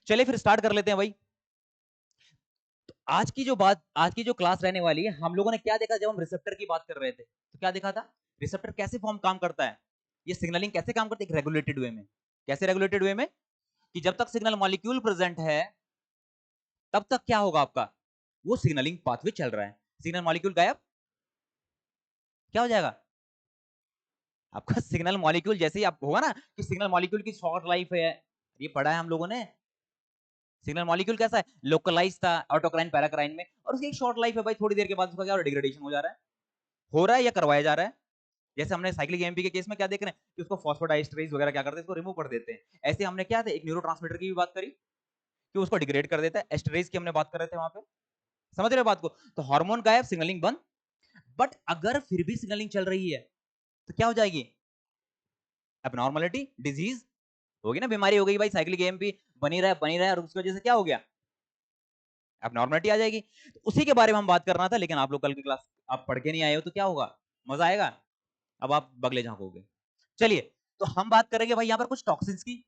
चलिए फिर स्टार्ट कर लेते हैं भाई। तो आज की जो क्लास रहने वाली है, हम लोगों ने क्या देखा जब हम रिसेप्टर की बात कर रहे थे, तो क्या देखा था? रिसेप्टर कैसे फॉर्म काम करता है, ये सिग्नलिंग कैसे काम करती है, एक रेगुलेटेड वे में। कैसे रेगुलेटेड वे में? कि जब तक सिग्नल मॉलिक्यूल प्रेजेंट है तब तक क्या होगा आपका, वो सिग्नलिंग पाथवे चल रहा है। सिग्नल मॉलिक्यूल गायब, क्या हो जाएगा आपका? सिग्नल मॉलिक्यूल जैसे ही आप होगा ना कि सिग्नल मॉलिक्यूल की शॉर्ट लाइफ है, ये पढ़ा है हम लोगों ने। सिग्नल मॉलिक्यूल कैसा है, लोकलाइज था ऑटोक्राइन पैराक्राइन में, और उसकी एक शॉर्ट लाइफ है भाई, थोड़ी देर के बाद उसका क्या डिग्रेडेशन हो जा रहा है, हो रहा है या करवाया जा रहा है। जैसे हमने साइक्लिक एमपी के केस में क्या देख रहे हैं कि उसको फॉस्फोडाइस्टरेज वगैरह क्या करते हैं, इसको रिमूव कर देते हैं। ऐसे हमने क्या था, एक न्यूरोट्रांसमीटर की भी बात करी कि उसको डिग्रेड कर देता है, एस्टरेज की हमने बात कर रहे थे वहां पे। समझ रहे हो बात को? तो हार्मोन गायब, सिग्नलिंग बंद। बट अगर फिर भी सिग्नलिंग चल रही है तो क्या हो जाएगी? एबनॉर्मलिटी, डिजीज होगी ना, बीमारी हो गई भाई, साइक्लिक एमपी बनी रहा है और उसकी वजह से क्या हो गया, एबनॉर्मलिटी आ जाएगी। तो उसी के बारे में हम बात करना था, लेकिन आप लोग कल की क्लास आप पढ़ के नहीं आए हो तो क्या होगा, मजा आएगा, अब आप बगले झांकोगे। चलिए, तो हम बात करेंगे भाई यहाँ पर कुछ टॉक्सिन्स की।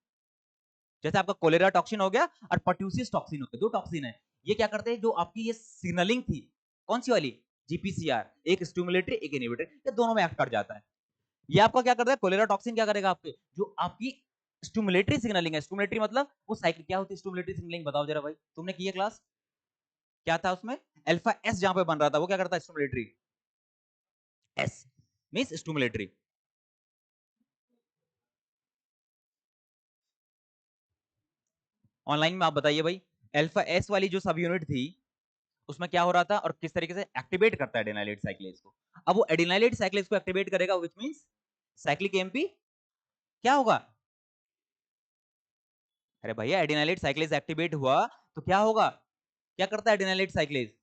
जैसे आपका कोलेरा टॉक्सिन हो गया और पर्ट्यूसियस टॉक्सिन हो गया, दो टॉक्सिन है। ये क्या करते हैं, जो आपकी ये सिग्नलिंग थी, कौन सी वाली, जीपीसीआर, एक स्टिमुलेटरी एक इनहिबिटर, ये दोनों में एक्ट कर जाता है। ये आपका क्या करता है, कोलेरा टॉक्सिन क्या करेगा आपके, जो आपकी स्टिमुलेटरी सिग्नलिंग है, स्टिमुलेटरी मतलब वो साइकिल, क्या होती है स्टिमुलेटरी सिग्नलिंग, बताओ जरा भाई, तुमने की है क्लास, क्या था उसमें, अल्फा एस जहां पे बन रहा था वो क्या करता है, stimulatory, S means stimulatory. Online में आप बताइए भाई, अल्फा एस वाली जो सब यूनिट थी उसमें क्या हो रहा था और किस तरीके से एक्टिवेट करता है एडेनाइलेट साइक्लेज को। अब वो एडेनाइलेट साइक्लेज को एक्टिवेट करेगा, व्हिच मींस साइक्लिक एमपी क्या होगा, अरे भैया एडेनाइलेट साइक्लेज एक्टिवेट हुआ तो क्या होगा, क्या करता है एडेनाइलेट साइक्लेज?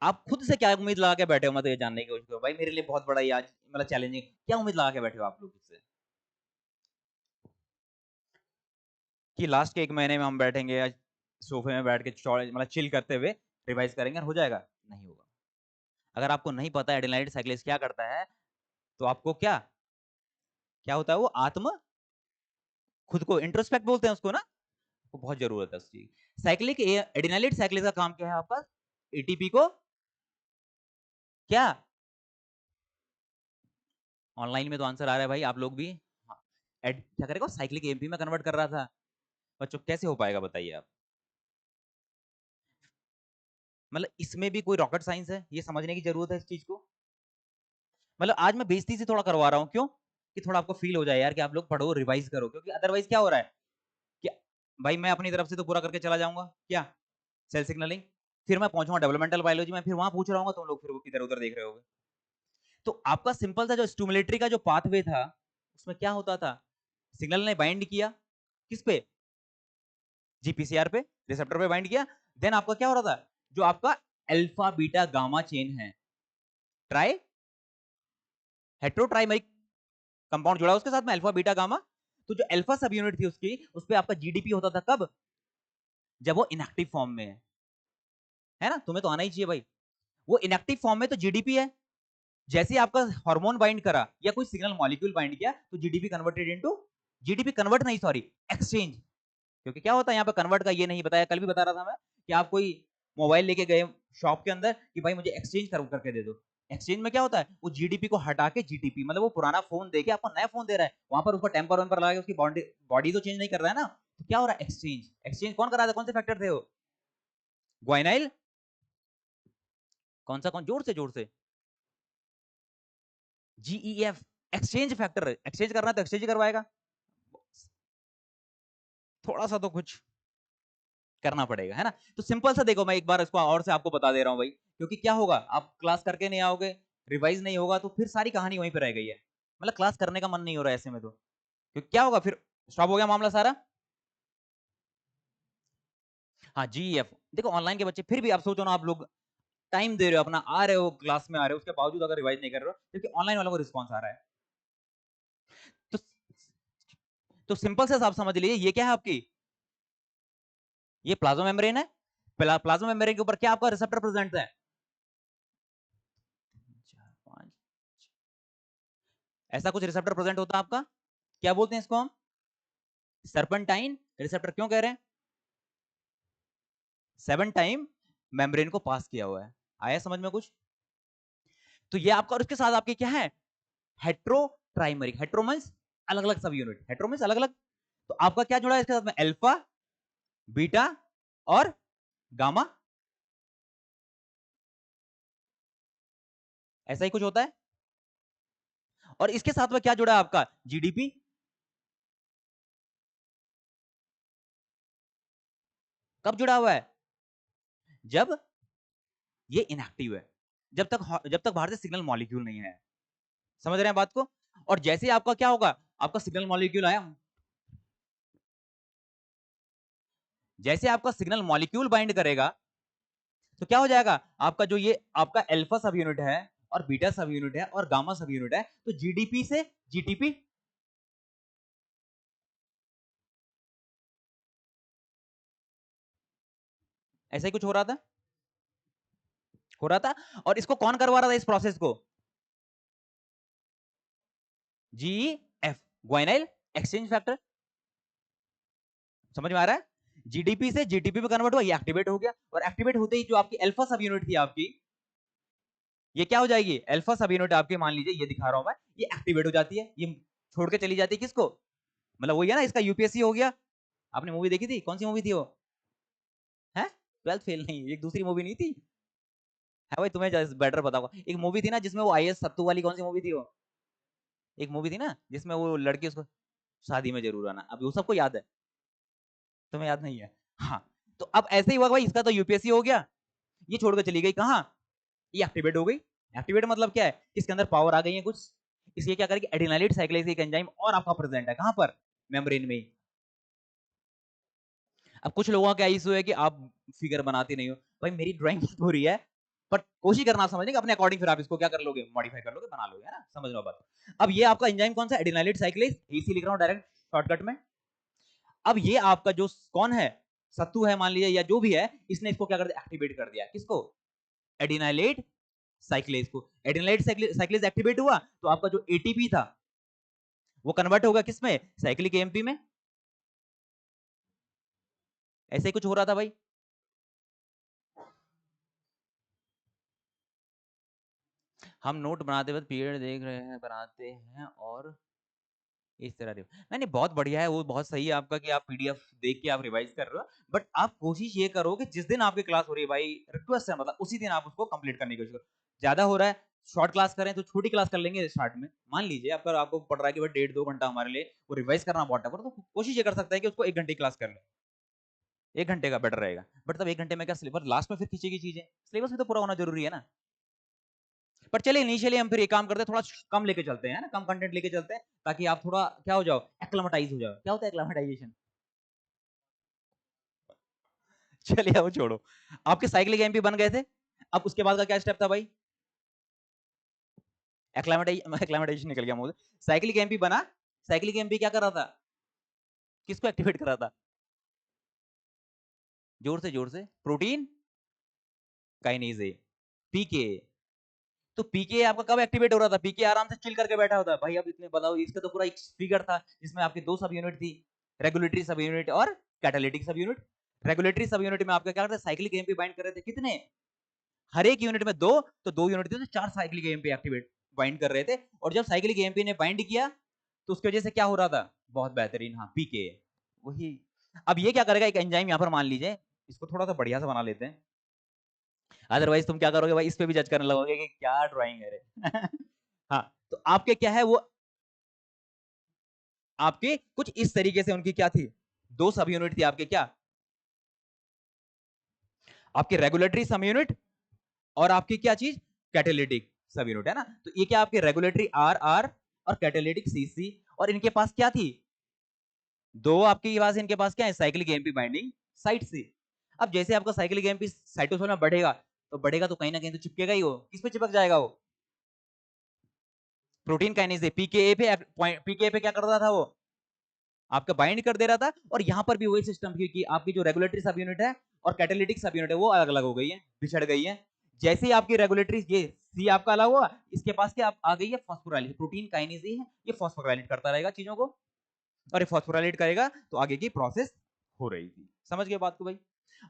आप खुद से क्या उम्मीद लगा के बैठे हो, मैं तो ये जानने की कोशिश करूं भाई, मेरे लिए बहुत बड़ा ये आज मतलब चैलेंजिंग, क्या उम्मीद लगा के बैठे हो आप लोग इससे कि लास्ट के एक महीने में हम बैठेंगे आज सोफे में बैठ के मतलब चिल करते हुए रिवाइज करेंगे और हो जाएगा? नहीं होगा। अगर आपको नहीं पता एडेनाइलेट साइक्लेज क्या करता है, तो आपको क्या क्या होता है, वो आत्म खुद को इंट्रोस्पेक्ट बोलते हैं उसको ना, वो बहुत जरूरत है उसकी। साइक्लिक एडिनाइलेट साइक्लिक का काम क्या है आपका, एटीपी को क्या, ऑनलाइन में तो आंसर आ रहा है भाई, आप लोग भी। हाँ, क्या करेगा, साइक्लिक एमपी में कन्वर्ट कर रहा था। बच्चों कैसे हो पाएगा बताइए आप, मतलब इसमें भी कोई रॉकेट साइंस है, ये समझने की जरूरत है इस चीज को। मतलब आज मैं बेइज्जती से थोड़ा करवा रहा हूँ, क्यों, कि थोड़ा आपको फील हो जाए यार कि आप लोग पढ़ो रिवाइज करो, क्योंकि अदरवाइज क्या हो रहा है कि भाई मैं अपनी तरफ से तो पूरा करके चला जाऊंगा क्या, सेल सिग्नलिंग, फिर मैं पहुंचूंगा डेवलपमेंटल बायोलॉजी में, फिर वहां पूछ रहा हूँ तुम लोग फिर इधर उधर देख रहे होगे। तो आपका सिंपल सा जो स्टिमुलेटरी का जो पाथवे था, उसमें क्या होता था, सिग्नल ने बाइंड किया किस पे, जीपीसीआर पे, रिसेप्टर पे बाइंड किया। देन आपका क्या हो रहा था, जो आपका अल्फा बीटा गामा चेन है, ट्राई हेट्रोट्राइमेरिक कंपाउंड जुड़ा उसके साथ में, अल्फा बीटा गामा। तो जो अल्फा सब यूनिट थी उसकी, उस पे आपका जीडीपी होता था कब, जब वो इनएक्टिव फॉर्म में है ना, तुम्हें तो आना ही चाहिए भाई, वो इनएक्टिव फॉर्म में तो जीडीपी है। जैसे ही आपका हार्मोन बाइंड करा या कोई सिग्नल मॉलिक्यूल बाइंड किया तो GDP converted into, GDP convert नहीं सॉरी, एक्सचेंज। क्योंकि क्या होता है यहाँ पे कन्वर्ट का, ये नहीं बताया, कल भी बता रहा था मैं कि आप कोई मोबाइल लेके गए शॉप के अंदर कि भाई मुझे एक्सचेंज करके दे दो, एक्सचेंज में क्या होता है, वो जीडीपी को हटा के जीटीपी, मतलब वो पुराना फोन देके आपको नया फोन दे रहा है, वहां पर उसको टेम्पर वेम्पर लगा के उसकी बॉडी बॉडी तो चेंज नहीं कर रहा है ना, तो क्या हो रहा है, एक्सचेंज। एक्सचेंज कौन कर रहा था, कौन से फैक्टर थे वो, ग्वाइनाइल, कौन सा, कौन, जोर से जीईएफ, एक्सचेंज फैक्टर, एक्सचेंज करना तो एक्सचेंज करवाएगा, थोड़ा सा तो कुछ करना पड़ेगा है ना। तो सिंपल सा देखो, मैं एक बार इसको और से आपको बता दे रहा हूं भाई, क्योंकि क्या होगा, आप क्लास करके नहीं आओगे, रिवाइज नहीं होगा, तो फिर सारी कहानी वहीं पे रह गई है, मतलब क्लास करने का मन नहीं हो रहा है ऐसे में, तो क्योंकि क्या होगा फिर, स्टॉप हो गया मामला सारा। हाँ जीएफ, देखो ऑनलाइन के बच्चे फिर भी आप सोचो ना, आप लोग टाइम दे रहे हो अपना, आ रहे हो क्लास में आ रहे हो, उसके बावजूद अगर रिवाइज नहीं कर रहे हो, क्योंकि ऑनलाइन वालों को रिस्पॉन्स आ रहा है। तो सिंपल से आप समझ लीजिए, ये क्या है आपकी, ये प्लाज्मा मेम्ब्रेन है, प्लाज्मा मेम्ब्रेन के ऊपर क्या आपका रिसेप्टर प्रेजेंट है, 4 5, ऐसा कुछ रिसेप्टर प्रेजेंट होता है आपका, क्या बोलते हैं इसको हम, सर्पेंटाइन रिसेप्टर क्यों कह रहे हैं? 7 टाइम मेम्ब्रेन को पास किया हुआ है। आया समझ में कुछ? तो ये आपका, और उसके साथ आपके क्या है, हेट्रोट्राइमरिक। हेट्रो मींस अलग अलग सब यूनिट, हेट्रो मींस अलग अलग। तो आपका क्या जुड़ा है इसके साथ में? अल्फा, बीटा और गामा। ऐसा ही कुछ होता है। और इसके साथ में क्या जुड़ा है आपका? जीडीपी। कब जुड़ा हुआ है? जब ये इनएक्टिव है, जब तक बाहर से सिग्नल मॉलिक्यूल नहीं है। समझ रहे हैं बात को? और जैसे ही आपका क्या होगा, आपका सिग्नल मॉलिक्यूल आया, जैसे आपका सिग्नल मॉलिक्यूल बाइंड करेगा तो क्या हो जाएगा, आपका जो ये आपका अल्फा सब यूनिट है और बीटा सब यूनिट है और गामा सब यूनिट है, तो जीडीपी से जीटीपी। ऐसा ही कुछ हो रहा था। और इसको कौन करवा रहा था इस प्रोसेस को? GF, guanyl exchange factor. समझ में आ रहा है? जीडीपी से जीटीपी में कन्वर्ट हुआ, ये एक्टिवेट हो गया, और एक्टिवेट होते ही जो आपकी अल्फा सब यूनिट थी आपकी, ये क्या हो जाएगी? अल्फा सब यूनिट आपके, मान लीजिए ये दिखा रहा हूं मैं, ये एक्टिवेट हो जाती है, ये छोड़ के चली जाती है किसको? मतलब वही है ना, इसका यूपीएससी हो गया। आपने मूवी देखी थी, कौन सी मूवी थी वो? है 12th फेल नहीं, एक दूसरी मूवी नहीं थी है भाई, तुम्हें बेटर पता होगा। एक मूवी थी ना जिसमें वो आईएएस सत्तू वाली, कौन सी मूवी थी वो? एक मूवी थी ना जिसमें वो लड़की उसको शादी में जरूर आना, अब वो सबको याद है, तुम्हें याद नहीं है? हाँ। तो अब ऐसे ही हुआ भाई, इसका तो यूपीएससी हो गया, ये छोड़ के चली गई कहाँ? ये एक्टिवेट हो गई। एक्टिवेट मतलब क्या है, इसके अंदर पावर आ गई है कुछ, इसलिए क्या करेगी, एडिनाइलेट साइक्लेज एक एंजाइम और आपका प्रेजेंट है कहां पर? मेम्ब्रेन में ही। अब कुछ लोगों का इशू है कि आप फिगर बनाते नहीं हो। भाई मेरी ड्राइंग हो रही है, बट कोशिश करना समझने का अपने अकॉर्डिंग, फिर आप इसको क्या कर लोगे, मॉडिफाई कर लोगे, बना लोगे, है ना? समझ लो बात। अब ये आपका एंजाइम कौन सा? एडिनाइलेट साइक्लेज, इसी लिख रहा हूं डायरेक्ट शॉर्टकट में। अब ये आपका जो कौन है, सत्तू है मान लीजिए या जो भी है, इसने इसको क्या कर दिया, एक्टिवेट कर दिया। किसको? एडिनाइलेट साइक्लेज को। एडिनाइलेट साइक्लेज एक्टिवेट हुआ तो आपका जो एटीपी था वो कन्वर्ट होगा किसमें? साइक्लिक एएमपी में। ऐसे ही कुछ हो रहा था भाई। हम नोट बनाते वक्त पीरियड देख रहे हैं, बनाते हैं, और इस तरह नहीं नहीं, बहुत बढ़िया है, वो बहुत सही है आपका कि आप पीडीएफ देख के आप रिवाइज कर रहे हो, बट आप कोशिश ये करो कि जिस दिन आपकी क्लास हो रही है भाई, रिक्वेस्ट है मतलब उसी दिन आप उसको कंप्लीट करने की कोशिश करो। ज्यादा हो रहा है, शॉर्ट क्लास करें तो छोटी क्लास कर लेंगे स्टार्ट में। मान लीजिए आपका, आपको पड़ रहा है कि भाई 1.5-2 घंटा हमारे लिए वो रिवाइज करना बहुत टफ है, तो कोशिश ये कर सकते हैं कि उसको 1 घंटे क्लास कर ले, 1 घंटे का बेटर रहेगा। बट तब 1 घंटे में क्या सिलेबस लास्ट में फिर खींचेगी चीजें, सिलेबस भी तो पूरा होना जरूरी है ना। पर चलिए इनिशियली हम फिर एक काम करते हैं, थोड़ा कम लेके चलते हैं ना, कम कंटेंट लेके चलते हैं, ताकि आप थोड़ा क्या हो जाओ, एक्लमेटाइज हो जाओ। क्या होता है एक्लमेटाइजेशन? चलिए अब छोड़ो। आपके साइक्लिक एमपी बन गए थे, अब उसके बाद का क्या स्टेप था भाई? एक्लमेटाइजेशन निकल गया मुझे। साइक्लिक एमपी बना, साइक्लिक एमपी क्या कर रहा था, किसको एक्टिवेट कर रहा था? जोर से प्रोटीन काइनेज ए, पीके। तो पीके आपका कब एक्टिवेट हो रहा था? पीके आराम से चिल करके बैठा होता है भाई। अब इतने बताओ, इसका तो पूरा एक फिगर था जिसमें आपकी 2 सब यूनिट थी, रेगुलेटरी सब यूनिट और कैटालिटिक सब यूनिट। रेगुलेटरी सब यूनिट में आपका क्या करते, साइक्लिक एमपी बाइंड कर रहे थे, कितने? हर एक यूनिट में 2, तो 2 यूनिट थे तो 4 साइक्लिक एमपी एक्टिवेट बाइंड कर रहे थे। और जब साइक्लिक एमपी ने बाइंड किया तो उसकी वजह से क्या हो रहा था? बहुत बेहतरीन, हाँ पीके वही। अब ये क्या करेगा, एक एंजाइम यहां पर मान लीजिए, इसको थोड़ा सा बढ़िया से बना लेते हैं, अदरवाइज तुम क्या करोगे भाई, इस पे भी जज करने लगोगे कि क्या ड्राइंग है रे। हाँ, तो आपके क्या है वो, आपके कुछ इस तरीके से उनकी क्या थी, 2 सब यूनिट थी आपके, क्या? आपकी रेगुलेटरी सब यूनिट और आपकी क्या चीज, कैटालिटिक सब यूनिट, है ना? तो ये क्या आपके रेगुलेटरी आर आर और कैटालिटिक सी सी, और इनके पास क्या थी, 2 आपके पास, इनके पास क्या है, साइक्लिक एमपी बाइंडिंग साइट सी। अब जैसे आपका साइक्लिक एमपी साइटोसोल में बढ़ेगा, तो बढ़ेगा तो कहीं ना कहीं तो चिपकेगा ही, वो किस पे चिपक जाएगा वो, प्रोटीन काइनेज से। पीकेए पे, पीकेए पे क्या कर रहा था वो, आपका बाइंड कर दे रहा था। और यहां पर भी वही सिस्टम, क्योंकि आपकी जो रेगुलेटरी सब यूनिट है और कैटालिटिक सब यूनिट है वो अलग अलग हो गई है, बिछड़ गई है। जैसे ही आपकी रेगुलेटरी, ये सी आपका अलग हुआ, इसके पास क्या आ गई है, फॉस्फोराइलेट, प्रोटीन काइनेज है, ये फॉस्फोराइलेट करता रहेगा चीजों को। और ये फॉस्फोराइलेट करेगा तो आगे की प्रोसेस हो रही थी। समझ गए बात को भाई?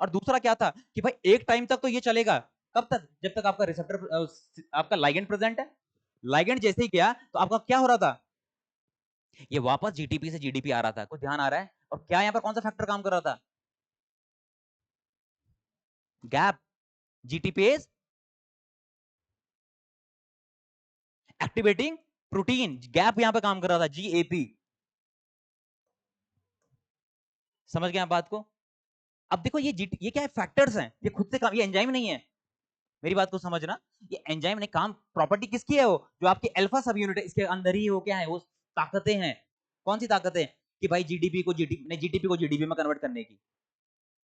और दूसरा क्या था कि भाई एक टाइम तक तो ये चलेगा, कब तक? जब तक आपका रिसेप्टर आपका लाइगेंड प्रेजेंट है। लाइगेंड जैसे ही गया तो आपका क्या हो रहा था, ये वापस जीटीपी से जीडीपी आ रहा था। कुछ ध्यान आ रहा है? और क्या यहां पर कौन सा फैक्टर काम कर रहा था? गैप। जीटीपीएस एक्टिवेटिंग प्रोटीन, गैप यहां पे काम कर रहा था, जीएपी। समझ गए आप बात को? अब देखो ये क्या है, फैक्टर्स हैं, ये खुद से काम, ये एंजाइम नहीं है। मेरी बात को समझना, ये एंजाइम नहीं, काम प्रॉपर्टी किसकी है? वो जो आपकी अल्फा सब यूनिट है, इसके अंदर ही वो क्या है, वो ताकतें हैं। कौन सी ताकतें? कि भाई जीडीपी को जीडीपी में कन्वर्ट करने की।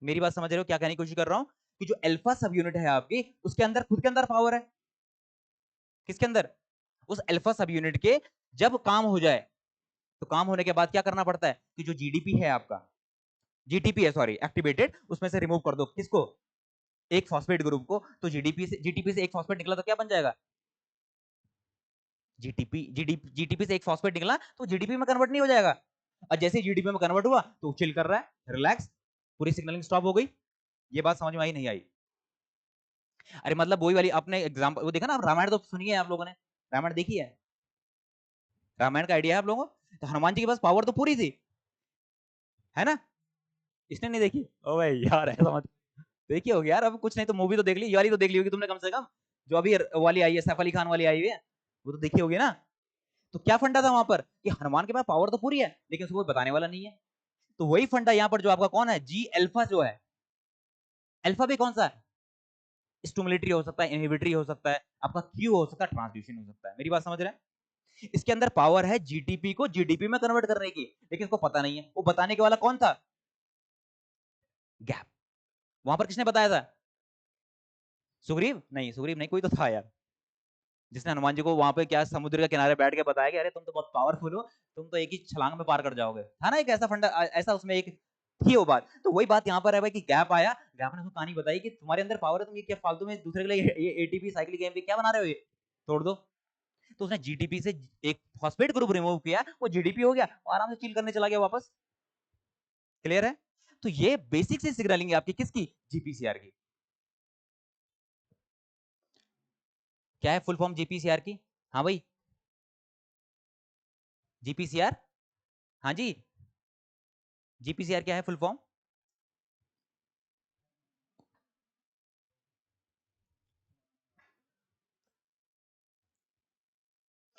मेरी बात समझ रहे हो क्या कहने की कोशिश कर रहा हूं? कि जो अल्फा सब यूनिट है आपकी, उसके अंदर खुद के अंदर पावर है। किसके अंदर? उस अल्फा सब यूनिट के। जब काम हो जाए तो काम होने के बाद क्या करना पड़ता है कि जो जीडीपी है आपका, जीटीपी है सॉरी, एक्टिवेटेड, उसमें से रिमूव कर दो किसको? एक फॉस्फेट ग्रुप को। तो जीटीपी से एक फॉस्फेट निकला तो क्या बन जाएगा? जीटीपी से एक फॉस्फेट निकला तो जीडीपी में कन्वर्ट नहीं हो जाएगा। और जैसे जीडीपी में कन्वर्ट हुआ तो चिल कर रहा है, रिलैक्स, पूरी सिग्नलिंग स्टॉप हो गई। ये बात समझ में आई नहीं आई? अरे मतलब वही वाली आपने एग्जांपल वो देखा ना, रामायण तो सुनी है आप लोगों ने, रामायण देखी है? रामायण का आइडिया है आप लोगों को? तो हनुमान जी के पास पावर तो पूरी थी, है ना? इसने नहीं देखी? ओ भाई यार ऐसा मत, देखी होगी यार, अब कुछ नहीं तो मूवी तो देख ली, ये वाली तो देख ली होगी तुमने कम से कम, जो अभी वाली आई है, सैफ अली खान वाली आई हुई है, वो तो देखी होगी ना? तो क्या फंडा था वहां पर कि हनुमान के पास पावर तो पूरी है लेकिन उसको कोई बताने वाला नहीं है। तो वही फंडा यहाँ पर जो आपका कौन है, जी अल्फा जो है, अल्फा भी कौन सा है? स्टिमुलेटरी हो सकता है, इनहिबिटरी हो सकता है, आपका क्यू हो सकता है, ट्रांसड्यूसन हो सकता है। मेरी बात समझ रहे हैं? इसके अंदर पावर है जीटीपी को जीडीपी में कन्वर्ट करने की, लेकिन इसको पता नहीं है। वो बताने के वाला कौन था? गैप। वहां पर किसने बताया था? सुग्रीव नहीं, सुग्रीव नहीं, कोई तो था यार, जिसने हनुमान जी को वहां पे क्या समुद्र के किनारे बैठ के बताया कि अरे तुम तो बहुत पावरफुल हो, तुम तो एक ही छलांग में पार कर जाओगे, था ना एक ऐसा फंडा, ऐसा उसमें एक थी वो बात। तो वही बात यहाँ पर है भाई कि गैप आया, गैप ने उसको कहानी बताई कि तुम्हारे अंदर पावर है, तुम ये क्या फालतू में दूसरे के लिए ये एटीपी साइक्लिक एमपी क्या बना रहे हो, ये तोड़ दो। तो उसने जीटीपी से एक फॉस्फेट ग्रुप रिमूव किया, वो जीडीपी हो गया और आराम से चिल करने चला गया वापस। क्लियर है? तो ये बेसिक सी सिग्नलिंग है आपकी किसकी, जीपीसीआर की। क्या है फुल फॉर्म जीपीसीआर की? हाँ भाई, जीपीसीआर, हाँ जी, जीपीसीआर क्या है फुल फॉर्म?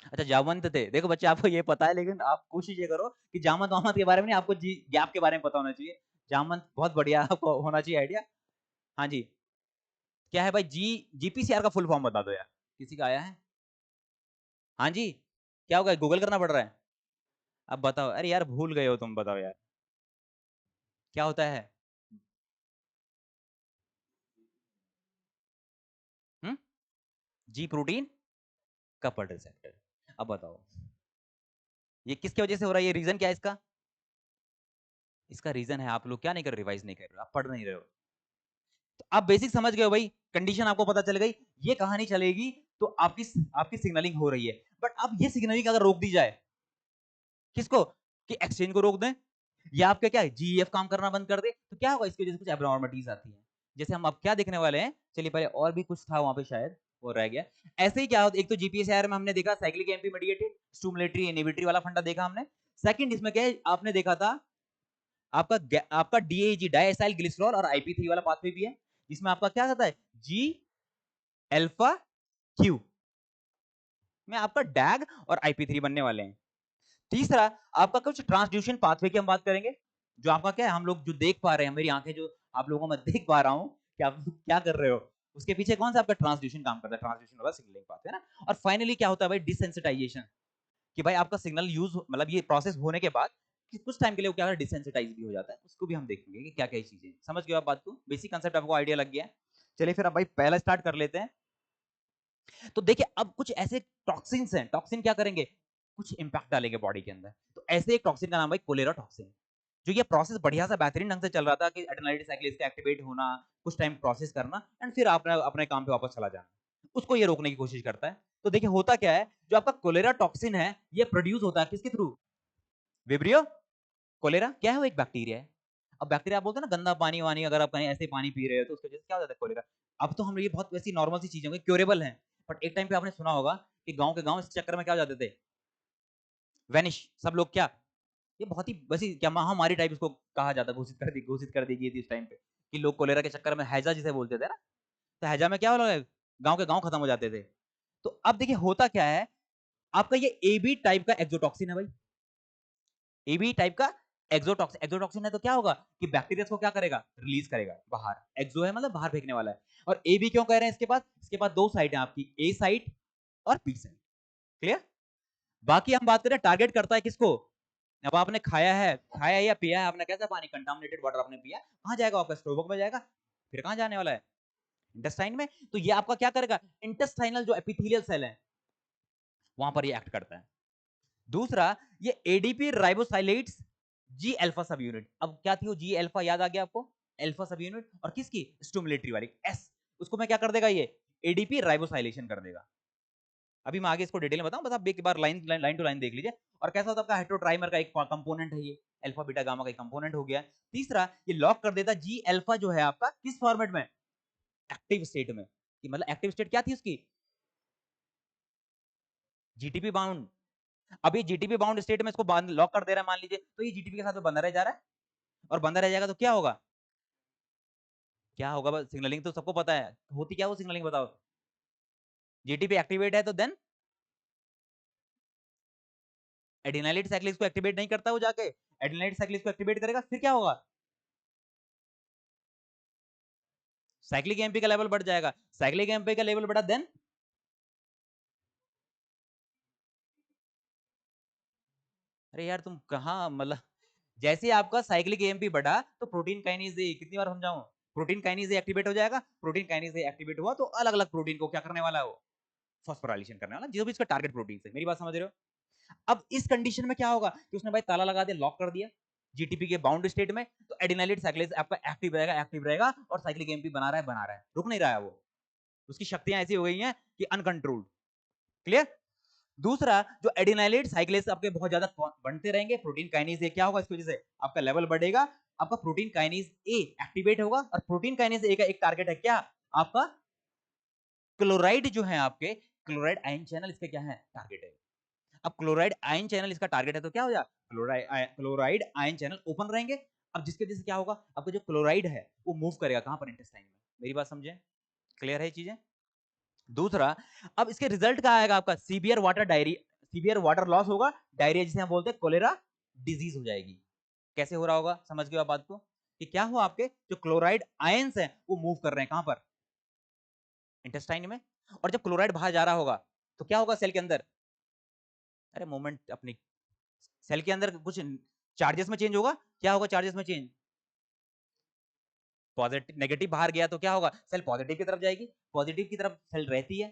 अच्छा जामवंत थे, देखो बच्चे आपको ये पता है, लेकिन आप कोशिश ये करो कि जामवंत वामत के बारे में नहीं, आपको जी गैप के बारे में पता होना चाहिए। जामवंत बहुत बढ़िया आपको होना चाहिए आइडिया। हाँ जी, क्या है भाई जीपीसीआर का फुल फॉर्म बता दो यार, किसी का आया है? हाँ जी, क्या होगा, गूगल करना पड़ रहा है? अब बताओ, अरे यार भूल गए हो तुम, बताओ यार क्या होता है? हम्म, जी प्रोटीन कपल रिसेप्टर। अब बताओ ये किसकी वजह से हो रहा है, ये रीजन क्या है इसका? इसका रीजन है आप लोग क्या नहीं कर रहे, रिवाइज नहीं कर रहे हो, आप पढ़ नहीं रहे हो। तो आप बेसिक समझ गए हो भाई, कंडीशन आपको पता चल गई, ये कहानी चलेगी तो आपकी आपकी सिग्नलिंग हो रही है। बट अब ये सिग्नलिंग अगर रोक दी जाए, किसको? कि एक्सचेंज को रोक दें, या आपके क्या जीएफ काम करना बंद कर दे, तो क्या होगा? इसकी वजह से कुछ एब्नॉर्मलिटीज आती हैं। जैसे हम अब क्या देखने वाले हैं, चलिए पहले और भी कुछ था वहां पे शायद वो रह गया। ऐसे ही क्या होता, एक तो जीपीएसआर में हमने देखा cyclic MP mediated stimulatory inhibitory वाला फंडा देखा हमने। सेकंड इसमें क्या है, आपने देखा था आपका डीएजी डाइएसाइल ग्लिसरॉल और आईपी3 वाला पाथवे भी है, जिसमें आपका क्या होता है, जी अल्फा क्यू में आपका डैग और आईपी3 बनने वाले हैं। तीसरा आपका कुछ ट्रांसड्यूशन पाथवे की हम बात करेंगे, जो आपका क्या है, हम लोग जो देख पा रहे हैं, मेरी आंखें जो आप लोगों में देख पा रहा हूं कि आप क्या कर रहे हो, उसके पीछे कौन सा आपका ट्रांसड्यूशन काम करता है, ट्रांसड्यूशन वाला सिग्नलिंग पाथवे ना। और फाइनली क्या होता है भाई, डिसेंसिटाइजेशन, कि भाई आपका सिग्नल यूज मतलब ये प्रोसेस होने के बाद कुछ टाइम के लिए वो क्या डिसेंसिटाइज भी हो जाता है, उसको भी हम देखेंगे कि क्या क्या चीजें। समझ गए आप बात को, बेसिक कंसेप्ट आपको आइडिया लग गया है? चलिए फिर अब भाई पहला स्टार्ट कर लेते हैं। तो देखिए अब कुछ ऐसे टॉक्सिन्स हैं, टॉक्सिन क्या करेंगे, कुछ इंपैक्ट डालेंगे बॉडी के अंदर। तो ऐसे एक टॉक्सिन का नाम है कोलेरा टॉक्सिन। जो ये प्रोसेस बढ़िया सा बेहतरीन ढंग से चल रहा था कि एडेनाइड साइक्लेज का एक्टिवेट होना, कुछ टाइम प्रोसेस करना एंड फिर आपने अपने काम पे वापस चला जाना, उसको ये रोकने की कोशिश करता है। तो देखिए होता क्या है, जो आपका कोलेरा टॉक्सिन है ये प्रोड्यूस होता है किसके थ्रू, विब्रियो कोलेरा क्या है? वो एक बैक्टीरिया है। अब बैक्टीरिया आप बोलते हैं ना गंदा पानी वानी, अगर आप कहीं ऐसे पानी पी रहे हो तो उसकी वजह से क्या हो जाता है? कोलेरा। अब तो हम ये बहुत वैसी नॉर्मल सी चीजें होंगी, क्योरेबल हैं, बट एक टाइम पे आपने सुना होगा कि गांव के गांव इस चक्कर में क्या हो जाते थे? वैनिश। सब लोग क्या, ये बहुत ही वैसी क्या महामारी टाइप इसको कहा जाता, घोषित कर दी गई थी उस टाइम पे कि लोग कोलेरा के चक्कर में हैजा जिसे बोलते थे ना, तो हैजा में क्या हो रहा है? गांव के गांव खत्म हो जाते थे। तो अब देखिए होता क्या है, आपका ये एबी टाइप का एक्सोटॉक्सिन है भाई। एबी टाइप का एक्सोटॉक्सिन, एक्सोटॉक्सिन है तो क्या होगा कि बैक्टीरिया को क्या करेगा? रिलीज करेगा बाहर। एक्सो है मतलब बाहर फेंकने वाला है। और एबी क्यों कह रहे हैं? इसके पास दो साइट है आपकी, ए साइट और बी साइट। क्लियर? बाकी हम बात करें टारगेट करता है किसको? अब आपने खाया या पिया है आपने, कैसा पानी, कंटामिनेटेड वाटर आपने पिया, कहां जाएगा? आपका स्टोमक में जाएगा, फिर कहां जाने वाला है? इंटेस्टाइन में। तो ये आपका क्या करेगा? इंटेस्टाइनल जो एपिथेलियल सेल है वहां पर ये एक्ट करता है। दूसरा, ये एडीपी राइबोसाइलेट्स जी अल्फा सब यूनिट। अब क्या थी वो जी अल्फा, याद आ गया आपको? अल्फा सब यूनिट, और किसकी? स्टिमुलेटरी वाली एस, उसको मैं क्या कर देगा? ये एडीपी राइबोसाइलेशन कर देगा। अभी मैं आगे इसको डिटेल में बताऊं, बस आप एक बार लाइन टू लाइन देख लीजिए। और कैसा होता है आपका? हेटेरोट्राइमर का एक कंपोनेंट है ये, अल्फा बीटा गामा का एक कंपोनेंट हो गया। तीसरा, ये लॉक कर देता जी अल्फा जो है आपका किस फॉर्मेट में? एक्टिव स्टेट में। कि मतलब एक्टिव स्टेट क्या थी उसकी? GTP bound. अभी जीटीपी बाउंड स्टेट में इसको लॉक कर दे रहा है मान लीजिए, तो ये जीटीपी के साथ बंधा रह जा रहा है, और बंधा रह जाएगा तो क्या होगा? क्या होगा? बस सिग्नलिंग तो सबको पता है होती क्या, वो सिग्नलिंग बताओ। जीटीपी एक्टिवेट है तो देन एडिनाइलेट साइक्लिस को एक्टिवेट नहीं करता, वो जाके एडिनाइलेट साइक्लिस को एक्टिवेट करेगा, फिर क्या होगा? साइक्लिक एमपी का लेवल बढ़ जाएगा। साइक्लिक एमपी का लेवल बढ़ा देन अरे यार तुम कहाँ, मतलब जैसे आपका साइक्लिक एएमपी बढ़ा तो प्रोटीन काइनेज ए, कितनी बार समझाऊं? प्रोटीन काइनेज ए एक्टिवेट हो जाएगा। प्रोटीन काइनेज ए एक्टिवेट हुआ तो अलग अलग प्रोटीन को क्या करने वाला है? वो फॉस्फोराइलेशन करने वाला, जो भी इसका टारगेट प्रोटीन है। मेरी बात समझ रहे हो? अब इस कंडीशन में क्या होगा कि उसने भाई ताला लगा दिया, लॉक कर दिया जीटीपी के बाउंड स्टेट में, तो एडिनाइलेट साइक्लेज आपका एक्टिव रहेगा और साइक्लिक एएमपी बना रहा है, रुक नहीं रहा है वो। उसकी शक्तियां ऐसी हो गई हैं कि अनकंट्रोल्ड। क्लियर? दूसरा, जो एडिनाइलेट साइक्लेज आपके बहुत ज्यादा बनते रहेंगे, प्रोटीन काइनेज ए क्या होगा? इसकी वजह से आपका लेवल बढ़ेगा, आपका प्रोटीन काइनेज ए एक्टिवेट होगा। और प्रोटीन काइनेज ए का एक टारगेट है क्या? आपका क्लोराइड जो है आपके, क्लोराइड आयन चैनल इसके क्या है? टारगेट है। अब क्लोराइड आयन चैनल इसका टारगेट है तो क्या हो जाए? क्लोराइड आयन चैनल ओपन रहेंगे। अब जिसके वजह से क्या होगा? आपका जो क्लोराइड है वो मूव करेगा कहां पर? इंटेस्टाइन में। मेरी बात समझे? क्लियर है चीजें? दूसरा, अब इसके रिजल्ट क्या आएगा आपका? सीवियर वाटर लॉस होगा, डायरिया जिसे हम बोलते हैं कोलेरा डिजीज हो जाएगी। कैसे हो रहा होगा? समझ गए आप बात को? कि क्या हुआ, आपके जो क्लोराइड आयंस हैं वो मूव कर रहे हैं कहां पर? इंटेस्टाइन में। और जब क्लोराइड बाहर जा रहा होगा तो क्या होगा सेल के अंदर? अरे मोमेंट अपनी, सेल के अंदर कुछ चार्जेस में चेंज होगा। क्या होगा चार्जेस में चेंज? पॉजिटिव नेगेटिव बाहर गया तो क्या होगा? सेल पॉजिटिव की तरफ जाएगी। पॉजिटिव की तरफ सेल रहती है?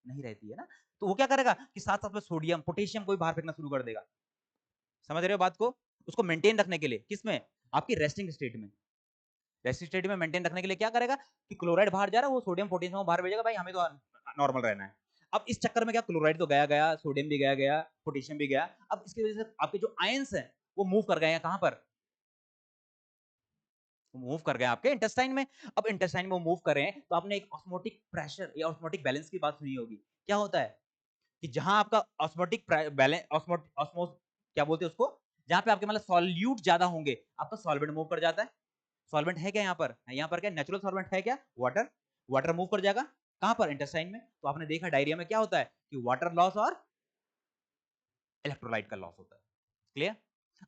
नहीं रहती है ना। तो वो क्या करेगा कि साथ साथ में सोडियम पोटेशियम को भी बाहर फेंकना शुरू कर देगा। समझ रहे हो बात को? उसको मेंटेन रखने के लिए, किसमें? आपकी रेस्टिंग स्टेट में। रेस्टिंग स्टेट में मेंटेन रखने के लिए क्या करेगा कि क्लोराइड बाहर जा रहा है, वो सोडियम पोटेशियम को बाहर भेजेगा, भाई हमें तो नॉर्मल रहना है। अब इस चक्कर में क्या, क्लोराइड तो गया गया, सोडियम भी गया गया, पोटेशियम भी गया। अब इसकी वजह से आपके जो आयंस हैं वो मूव कर गए हैं कहां पर? मूव कर गए आपके इंटेस्टाइन में। अब इंटेस्टाइन में वो मूव कर रहे हैं तो आपने एक ऑस्मोटिक प्रेशर या ऑस्मोटिक बैलेंस की बात सुनी होगी। क्या होता है कि जहां आपका ऑस्मोटिक बैलेंस, ऑस्मोस क्या बोलते हैं उसको, जहां पे आपके मतलब सॉल्यूट ज्यादा होंगे, आपका सॉल्वेंट मूव कर जाता है। सॉल्वेंट है क्या यहाँ पर? यहाँ पर क्या नेचुरल सॉल्वेंट है क्या? वाटर। वाटर मूव कर जाएगा कहां पर? इंटेस्टाइन में। तो आपने देखा डायरिया में क्या होता है कि वाटर लॉस और इलेक्ट्रोलाइट का लॉस होता है। क्लियर?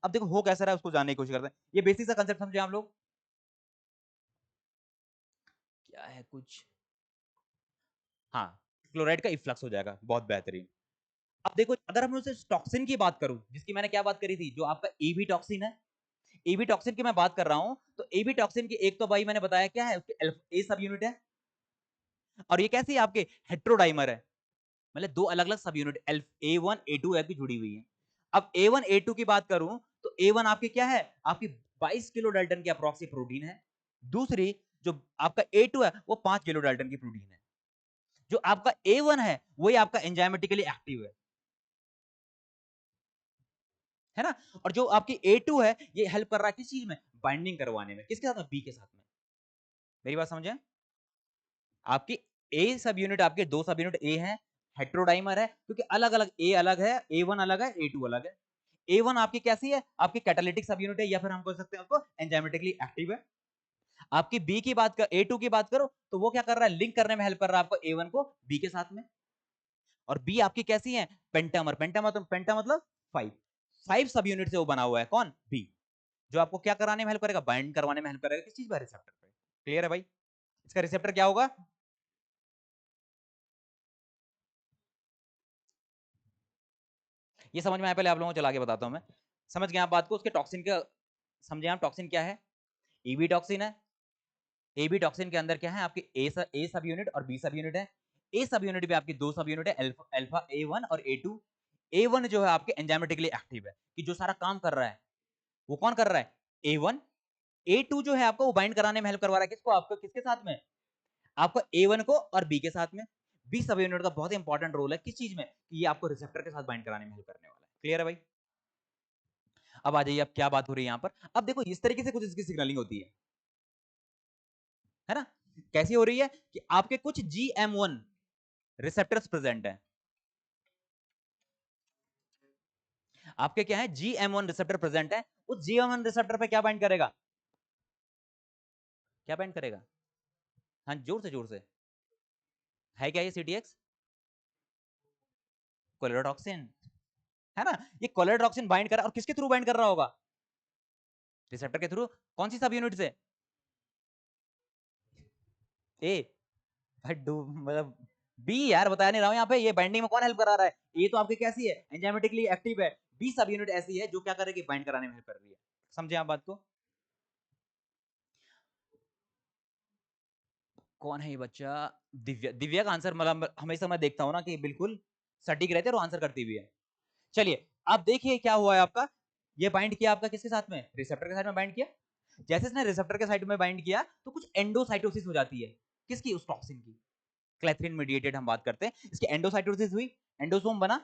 अब देखो हो कैसा रहा है उसको जानने की कोशिश करते हैं। ये बेसिक सा कंसेप्ट समझे हम लोग? क्या है कुछ, हाँ, क्लोराइड का इफ्लक्स हो जाएगा, बहुत बेहतरीन। अब देखो अगर हम उसे टॉक्सिन की बात करूं, जिसकी मैंने क्या बात करी थी, जो आपका एबी टॉक्सिन है, एबी टॉक्सिन की मैं बात कर रहा हूं, तो एबी टॉक्सिन की एक तो भाई मैंने बताया क्या है, उसके ए सब यूनिट है, और ये कैसी है आपके हेट्रोडाइमर है, मतलब दो अलग अलग subunit A one A two की जुड़ी हुई है। अब ए वन ए टू की बात करूं तो ए वन आपकी क्या है? आपकी 22 किलो डाल्टन की अप्रोक्सी प्रोटीन है। दूसरी जो आपका ए टू है वो 5 किलो डाल्टन की प्रोटीन है। जो आपका ए वन है वही आपका एंजाइमेटिकली एक्टिव है। है ना। और जो आपकी A2 है ये हेल्प कर रहा है किस चीज में, बाइंडिंग करवाने में, किसके साथ में, बी के साथ में। मेरी बात समझे, आपकी ए सब यूनिट, आपके दो सब यूनिट ए है, हेट्रोडाइमर है, क्योंकि अलग अलग ए अलग है, A1 अलग है, A2 अलग है। A1 आपकी कैसी है, आपकी कैटालिटिक सब यूनिट है, या फिर हम कह सकते हैं उसको एंजाइमेटिकली एक्टिव है। आपकी बी की बात कर, A2 की बात करो तो वो क्या कर रहा है, लिंक करने में हेल्प कर रहा है आपको A1 को बी के साथ में। और बी आपकी कैसी है, पेंटामर, पेंटा मतलब 5, 5 सब यूनिट से वो बना हुआ है, कौन, बी, जो आपको क्या कराने में हेल्प करेगा, बाइंड करवाने में हेल्प करेगा, किस चीज पर, रिसेप्टर पे। क्लियर है भाई, इसका रिसेप्टर क्या होगा, ये समझ में आया, पहले आप लोगों को चला के बताता हूं मैं। समझ गए आप बात को, उसके टॉक्सिन का समझे आप, टॉक्सिन क्या है, ईबी टॉक्सिन है। एबी टॉक्सिन के अंदर क्या है, आपकी ए सब यूनिट और बी सब यूनिट है। ए सब यूनिट भी आपकी दो सब यूनिट है, अल्फा A1 और A2। A1 जो है आपके एंजाइमेटिकली एक्टिव है, कि जो सारा काम कर रहा है वो कौन कर रहा है, A1। A2 जो है आपको वो बाइंड कराने में हेल्प करवा रहा है, किसको, आपको किसके साथ में, आपको A1 को और बी के साथ में। बी सब यूनिट का बहुत इंपॉर्टेंट रोल है किस चीज में, कि ये आपको रिसेप्टर के साथ बाइंड कराने में हेल्प करने वाला है। क्लियर है भाई, अब आ जाइए, अब क्या बात हो रही है यहाँ पर, अब देखो इस तरीके से कुछ इसकी सिग्नलिंग होती है ना। कैसी हो रही है, कि आपके कुछ GM1 रिसेप्टर्स प्रेजेंट है, आपके क्या है, GM1 रिसेप्टर प्रेजेंट है। उस GM1 रिसेप्टर पे क्या बाइंड करेगा, क्या बाइंड करेगा, हाँ जोर से, जोर से, है क्या ये CTX, कोलेरोटॉक्सिन, है ना। ये कोलेरोटॉक्सिन बाइंड कर रहा है, और किसके थ्रू बाइंड कर रहा होगा, रिसेप्टर के थ्रू, कौन सी सब यूनिट से, ए, मतलब बी, यार बताया नहीं रहा हूं यहाँ पे, ये बाइंडिंग में कौन हेल्प करा रहा है, ये तो आपकी कैसी है, एंजाइमेटिकली एक्टिव है। बी सब यूनिट ऐसी है जो क्या करेगी, बाइंड कराने में हेल्प कर रही है। समझे आप बात को, कौन है ये बच्चा, दिव्या, दिव्या का आंसर मतलब हमेशा मैं देखता हूं ना कि बिल्कुल सटीक रहते हैं और आंसर करती भी है। चलिए अब देखिए क्या हुआ है आपका, ये बाइंड किया आपका किसके साथ में, रिसेप्टर के साथ में बाइंड किया। जैसे इसने रिसेप्टर के साइड में बाइंड किया तो कुछ एंडोसाइटोसिस हो जाती है, किसकी, उस टॉक्सिन की, क्लैथरिन मीडिएटेड हम बात करते हैं, इसकी एंडोसाइटोसिस हुई, एंडोसोम बना।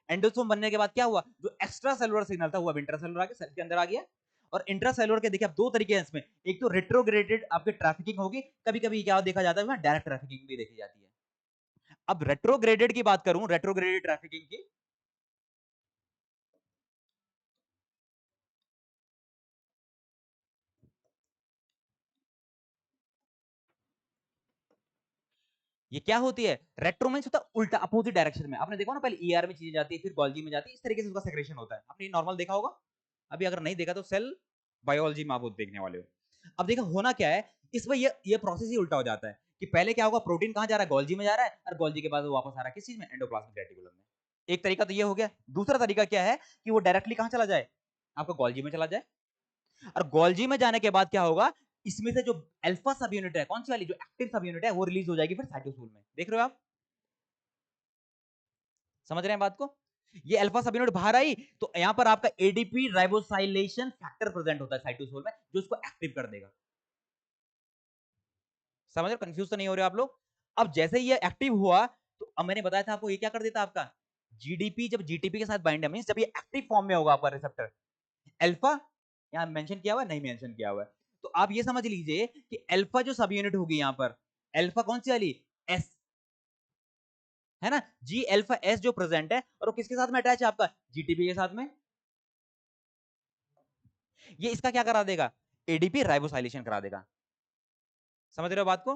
एंडोसोम बनने के बाद क्या हुआ, जो एक्स्ट्रा सेलुलर सिग्नल था वो इंट्रासेलुलर आ गया, सेल के अंदर आ गया। और इंट्रासेलुलर के देखिए आप दो तरीके हैं इसमें, एक तो रेट्रोग्रेडेड आपके ट्रैफिकिंग होगी, कभी कभी क्या देखा जाता है, डायरेक्ट ट्रैफिकिंग भी देखी जाती है। अब रेट्रोग्रेडेड की बात करूं, रेट्रोग्रेडेड ट्रैफिकिंग की, ये क्या होती है, रेट्रो मींस होता है उल्टा, अपोजिट डायरेक्शन में। आपने देखा ना, पहले ईआर में चीजें जाती है, फिर गोल्जी में जाती है, इस तरीके से उसका सेक्रेशन होता है, आपने नॉर्मल देखा होगा। अभी अगर नहीं देखा तो सेल बायोलॉजी में आप देखने वाले हो। अब देखो होना क्या है, इसमें ये प्रोसेस ही उल्टा हो जाता है, कि पहले क्या होगा, प्रोटीन कहां जा रहा है, गोल्जी में जा रहा है, और गोल्जी के बाद वो वापस आ रहा है किस चीज में, एंडोप्लाज्मिक रेटिकुलम में। एक तरीका तो ये हो गया। दूसरा तरीका क्या है, कि वो डायरेक्टली कहां चला जाए, आपका गोल्जी में चला जाए। और गोल्जी में जाने के बाद क्या होगा, इसमें से जो अल्फा सब यूनिट है, कौन सी वाली, जो एक्टिव सब यूनिट है, वो रिलीज हो जाएगी फिर साइटोसोल में। देख रहे हो आप, समझ रहे हैं बात को। ये अल्फा सब यूनिट बाहर आई तो यहां पर आपका एडीपी राइबोसाइलेशन फैक्टर प्रेजेंट होता है साइटोसोल में, जो इसको एक्टिव कर देगा। समझ रहे हो, कंफ्यूज तो नहीं हो रहे आप लोग। अब जैसे ही ये एक्टिव हुआ तो अब मैंने बताया था आपको, ये क्या कर देता आपका जीडीपी, जब जीटीपी के साथ बाइंड है, मींस जब ये एक्टिव फॉर्म में होगा आपका रिसेप्टर, अल्फा यहां मेंशन किया हुआ है, नहीं मेंशन किया हुआ है, तो आप ये समझ लीजिए कि अल्फा जो सब यूनिट होगी यहां पर, अल्फा कौन सी वाली, एस, है ना, जी अल्फा एस जो प्रेजेंट है, और वो किसके साथ में अटैच है आपका, जीटीपी के साथ में। ये इसका क्या करा देगा, एडीपी राइबोसाइलेशन करा देगा। समझ रहे हो बात को,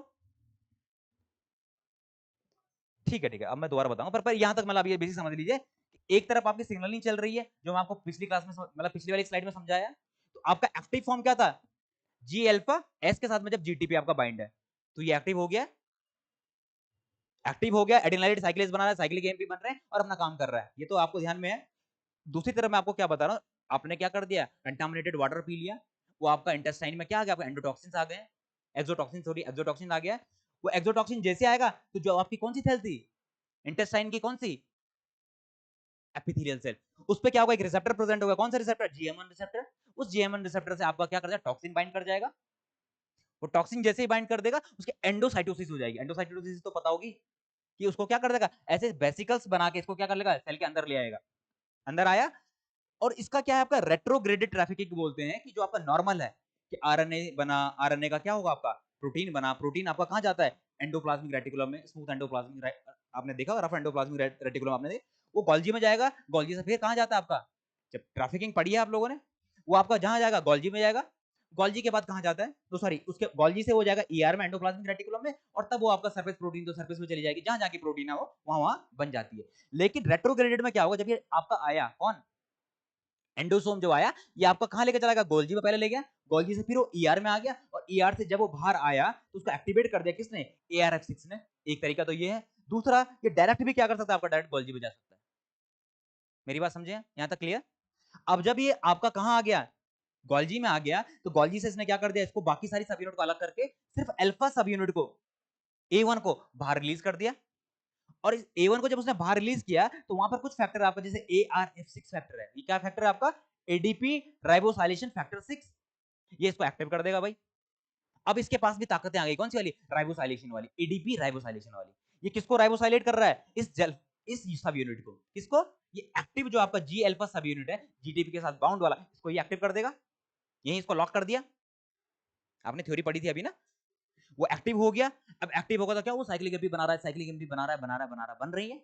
ठीक है ठीक है, अब मैं दोबारा बताऊंगा, पर यहां तक मतलब ये बेसिक समझ लीजिए कि एक तरफ आपकी सिग्नलिंग चल रही है, जो मैं आपको पिछली क्लास में मतलब पिछली वाली स्लाइड में समझाया। तो आपका एक्टिव फॉर्म क्या था, जी अल्फा एस के साथ में जब जीटीपी आपका बाइंड है, तो ये एक्टिव हो गया, एक्टिव हो गया, एडिनाइलेट साइक्लेज बना रहा है, साइक्लिक एमपी बन रहे हैं और अपना काम कर रहा है, ये तो आपको ध्यान में है। दूसरी तरफ मैं आपको क्या बता रहा हूँ, आपने क्या कर दिया, कंटामिनेटेड वाटर पी लिया, वो आपका इंटेस्टाइन में क्या आ गया, आपका एंडोटॉक्सिन आ गए, एक्सोटॉक्सिन, सॉरी एक्सोटॉक्सिन आ गया। वो एक्सोटॉक्सिन जैसे आएगा तो जो आपकी कौन सी सेल थी, इंटेस्टाइन की कौन सी, एपिथेलियल सेल, उस पे क्या होगा, एक रिसेप्टर प्रेजेंट होगा, कौन सा रिसेप्टर, जीएम1 रिसेप्टर। उस जीएम1 रिसेप्टर से आपका क्या कर जाएगा, टॉक्सिन बाइंड कर जाएगा। वो टॉक्सिन जैसे ही बाइंड कर देगा, उसके एंडोसाइटोसिस हो जाएगी। एंडोसाइटोसिस तो पता होगी, कि उसको क्या कर देगा, ऐसे वेसिकल्स बना के इसको क्या कर लेगा, सेल के अंदर ले आएगा। अंदर आया, और इसका क्या है आपका रेट्रोग्रेडेड ट्रैफिकिंग बोलते हैं, कि जो आपका नॉर्मल है कि आरएनए बना, आरएनए का क्या होगा आपका प्रोटीन बना, प्रोटीन आपका कहां जाता है एंडोप्लाज्मिक रेटिकुलम में, स्मूथ एंडोप्लाज्मिक, आपने देखा रफ एंडोप्लाज्मिक रेटिकुलम आपने देखा, वो गोल्जी में जाएगा, गोल्जी से फिर कहां जाता है आपका, जब ट्रैफिकिंग पढ़ी है आप लोगों ने, वो आपका जहां जाएगा गोल्जी में जाएगा, गोल्जी के बाद कहां जाता है, तो सॉरी उसके गोल्जी से वो जाएगा ईआर में एंडोप्लाज्मिक रेटिकुलम में, और तब वो आपका सरफेस प्रोटीन तो सरफेस में चली जाएगी, जहां जहां की प्रोटीन है वो वहां वहां बन जाती है। लेकिन रेट्रोग्रेडेड में क्या होगा, जब ये आपका आया कौन एंडोसोम जो आया, ये आपका कहां लेकर चला गया, गोल्जी में पहले ले गया, गोल्जी से फिर वो ईआर में आ गया, और ईआर से जब वो बाहर आया तो उसको एक्टिवेट कर दिया किसने, ARF6 ने। एक तरीका तो ये है, दूसरा ये डायरेक्ट भी क्या कर सकता है आपका, डायरेक्ट गोल्जी में जा सकता है। मेरी बात समझे यहां तक क्लियर। अब जब ये आपका कहां आ गया, गोल्जी में आ गया, तो गोल्जी से इसने क्या कर दिया, इसको बाकी सारी सब यूनिट को अलग करके सिर्फ अल्फा सब यूनिट को, A1 को बाहर रिलीज कर दिया। और इस A1 को जब उसने बाहर रिलीज किया तो वहां पर कुछ फैक्टर आपका, जैसे ARF6 फैक्टर है, ये क्या फैक्टर है आपका, ADP राइबोसाइलेशन फैक्टर 6, ये इसको एक्टिव कर देगा भाई। अब इसके पास भी ताकतें आ गई, कौन सी वाली, राइबोसाइलेशन वाली, एडीपी राइबोसाइलेशन वाली। ये किसको राइबोसाइलेट कर रहा है, इस सब यूनिट को, किसको, ये एक्टिव जो आपका जी अल्फा सब यूनिट है जीटीपी के साथ बाउंड वाला, इसको ये एक्टिव कर देगा, यही इसको लॉक कर दिया, आपने थ्योरी पढ़ी थी अभी ना, वो एक्टिव हो गया। अब एक्टिव होगा तो क्या, वो साइक्लिक एमपी बना रहा है, साइक्लिक एमपी बना रहा है, बना रहा है, बना रहा है, बन रही है।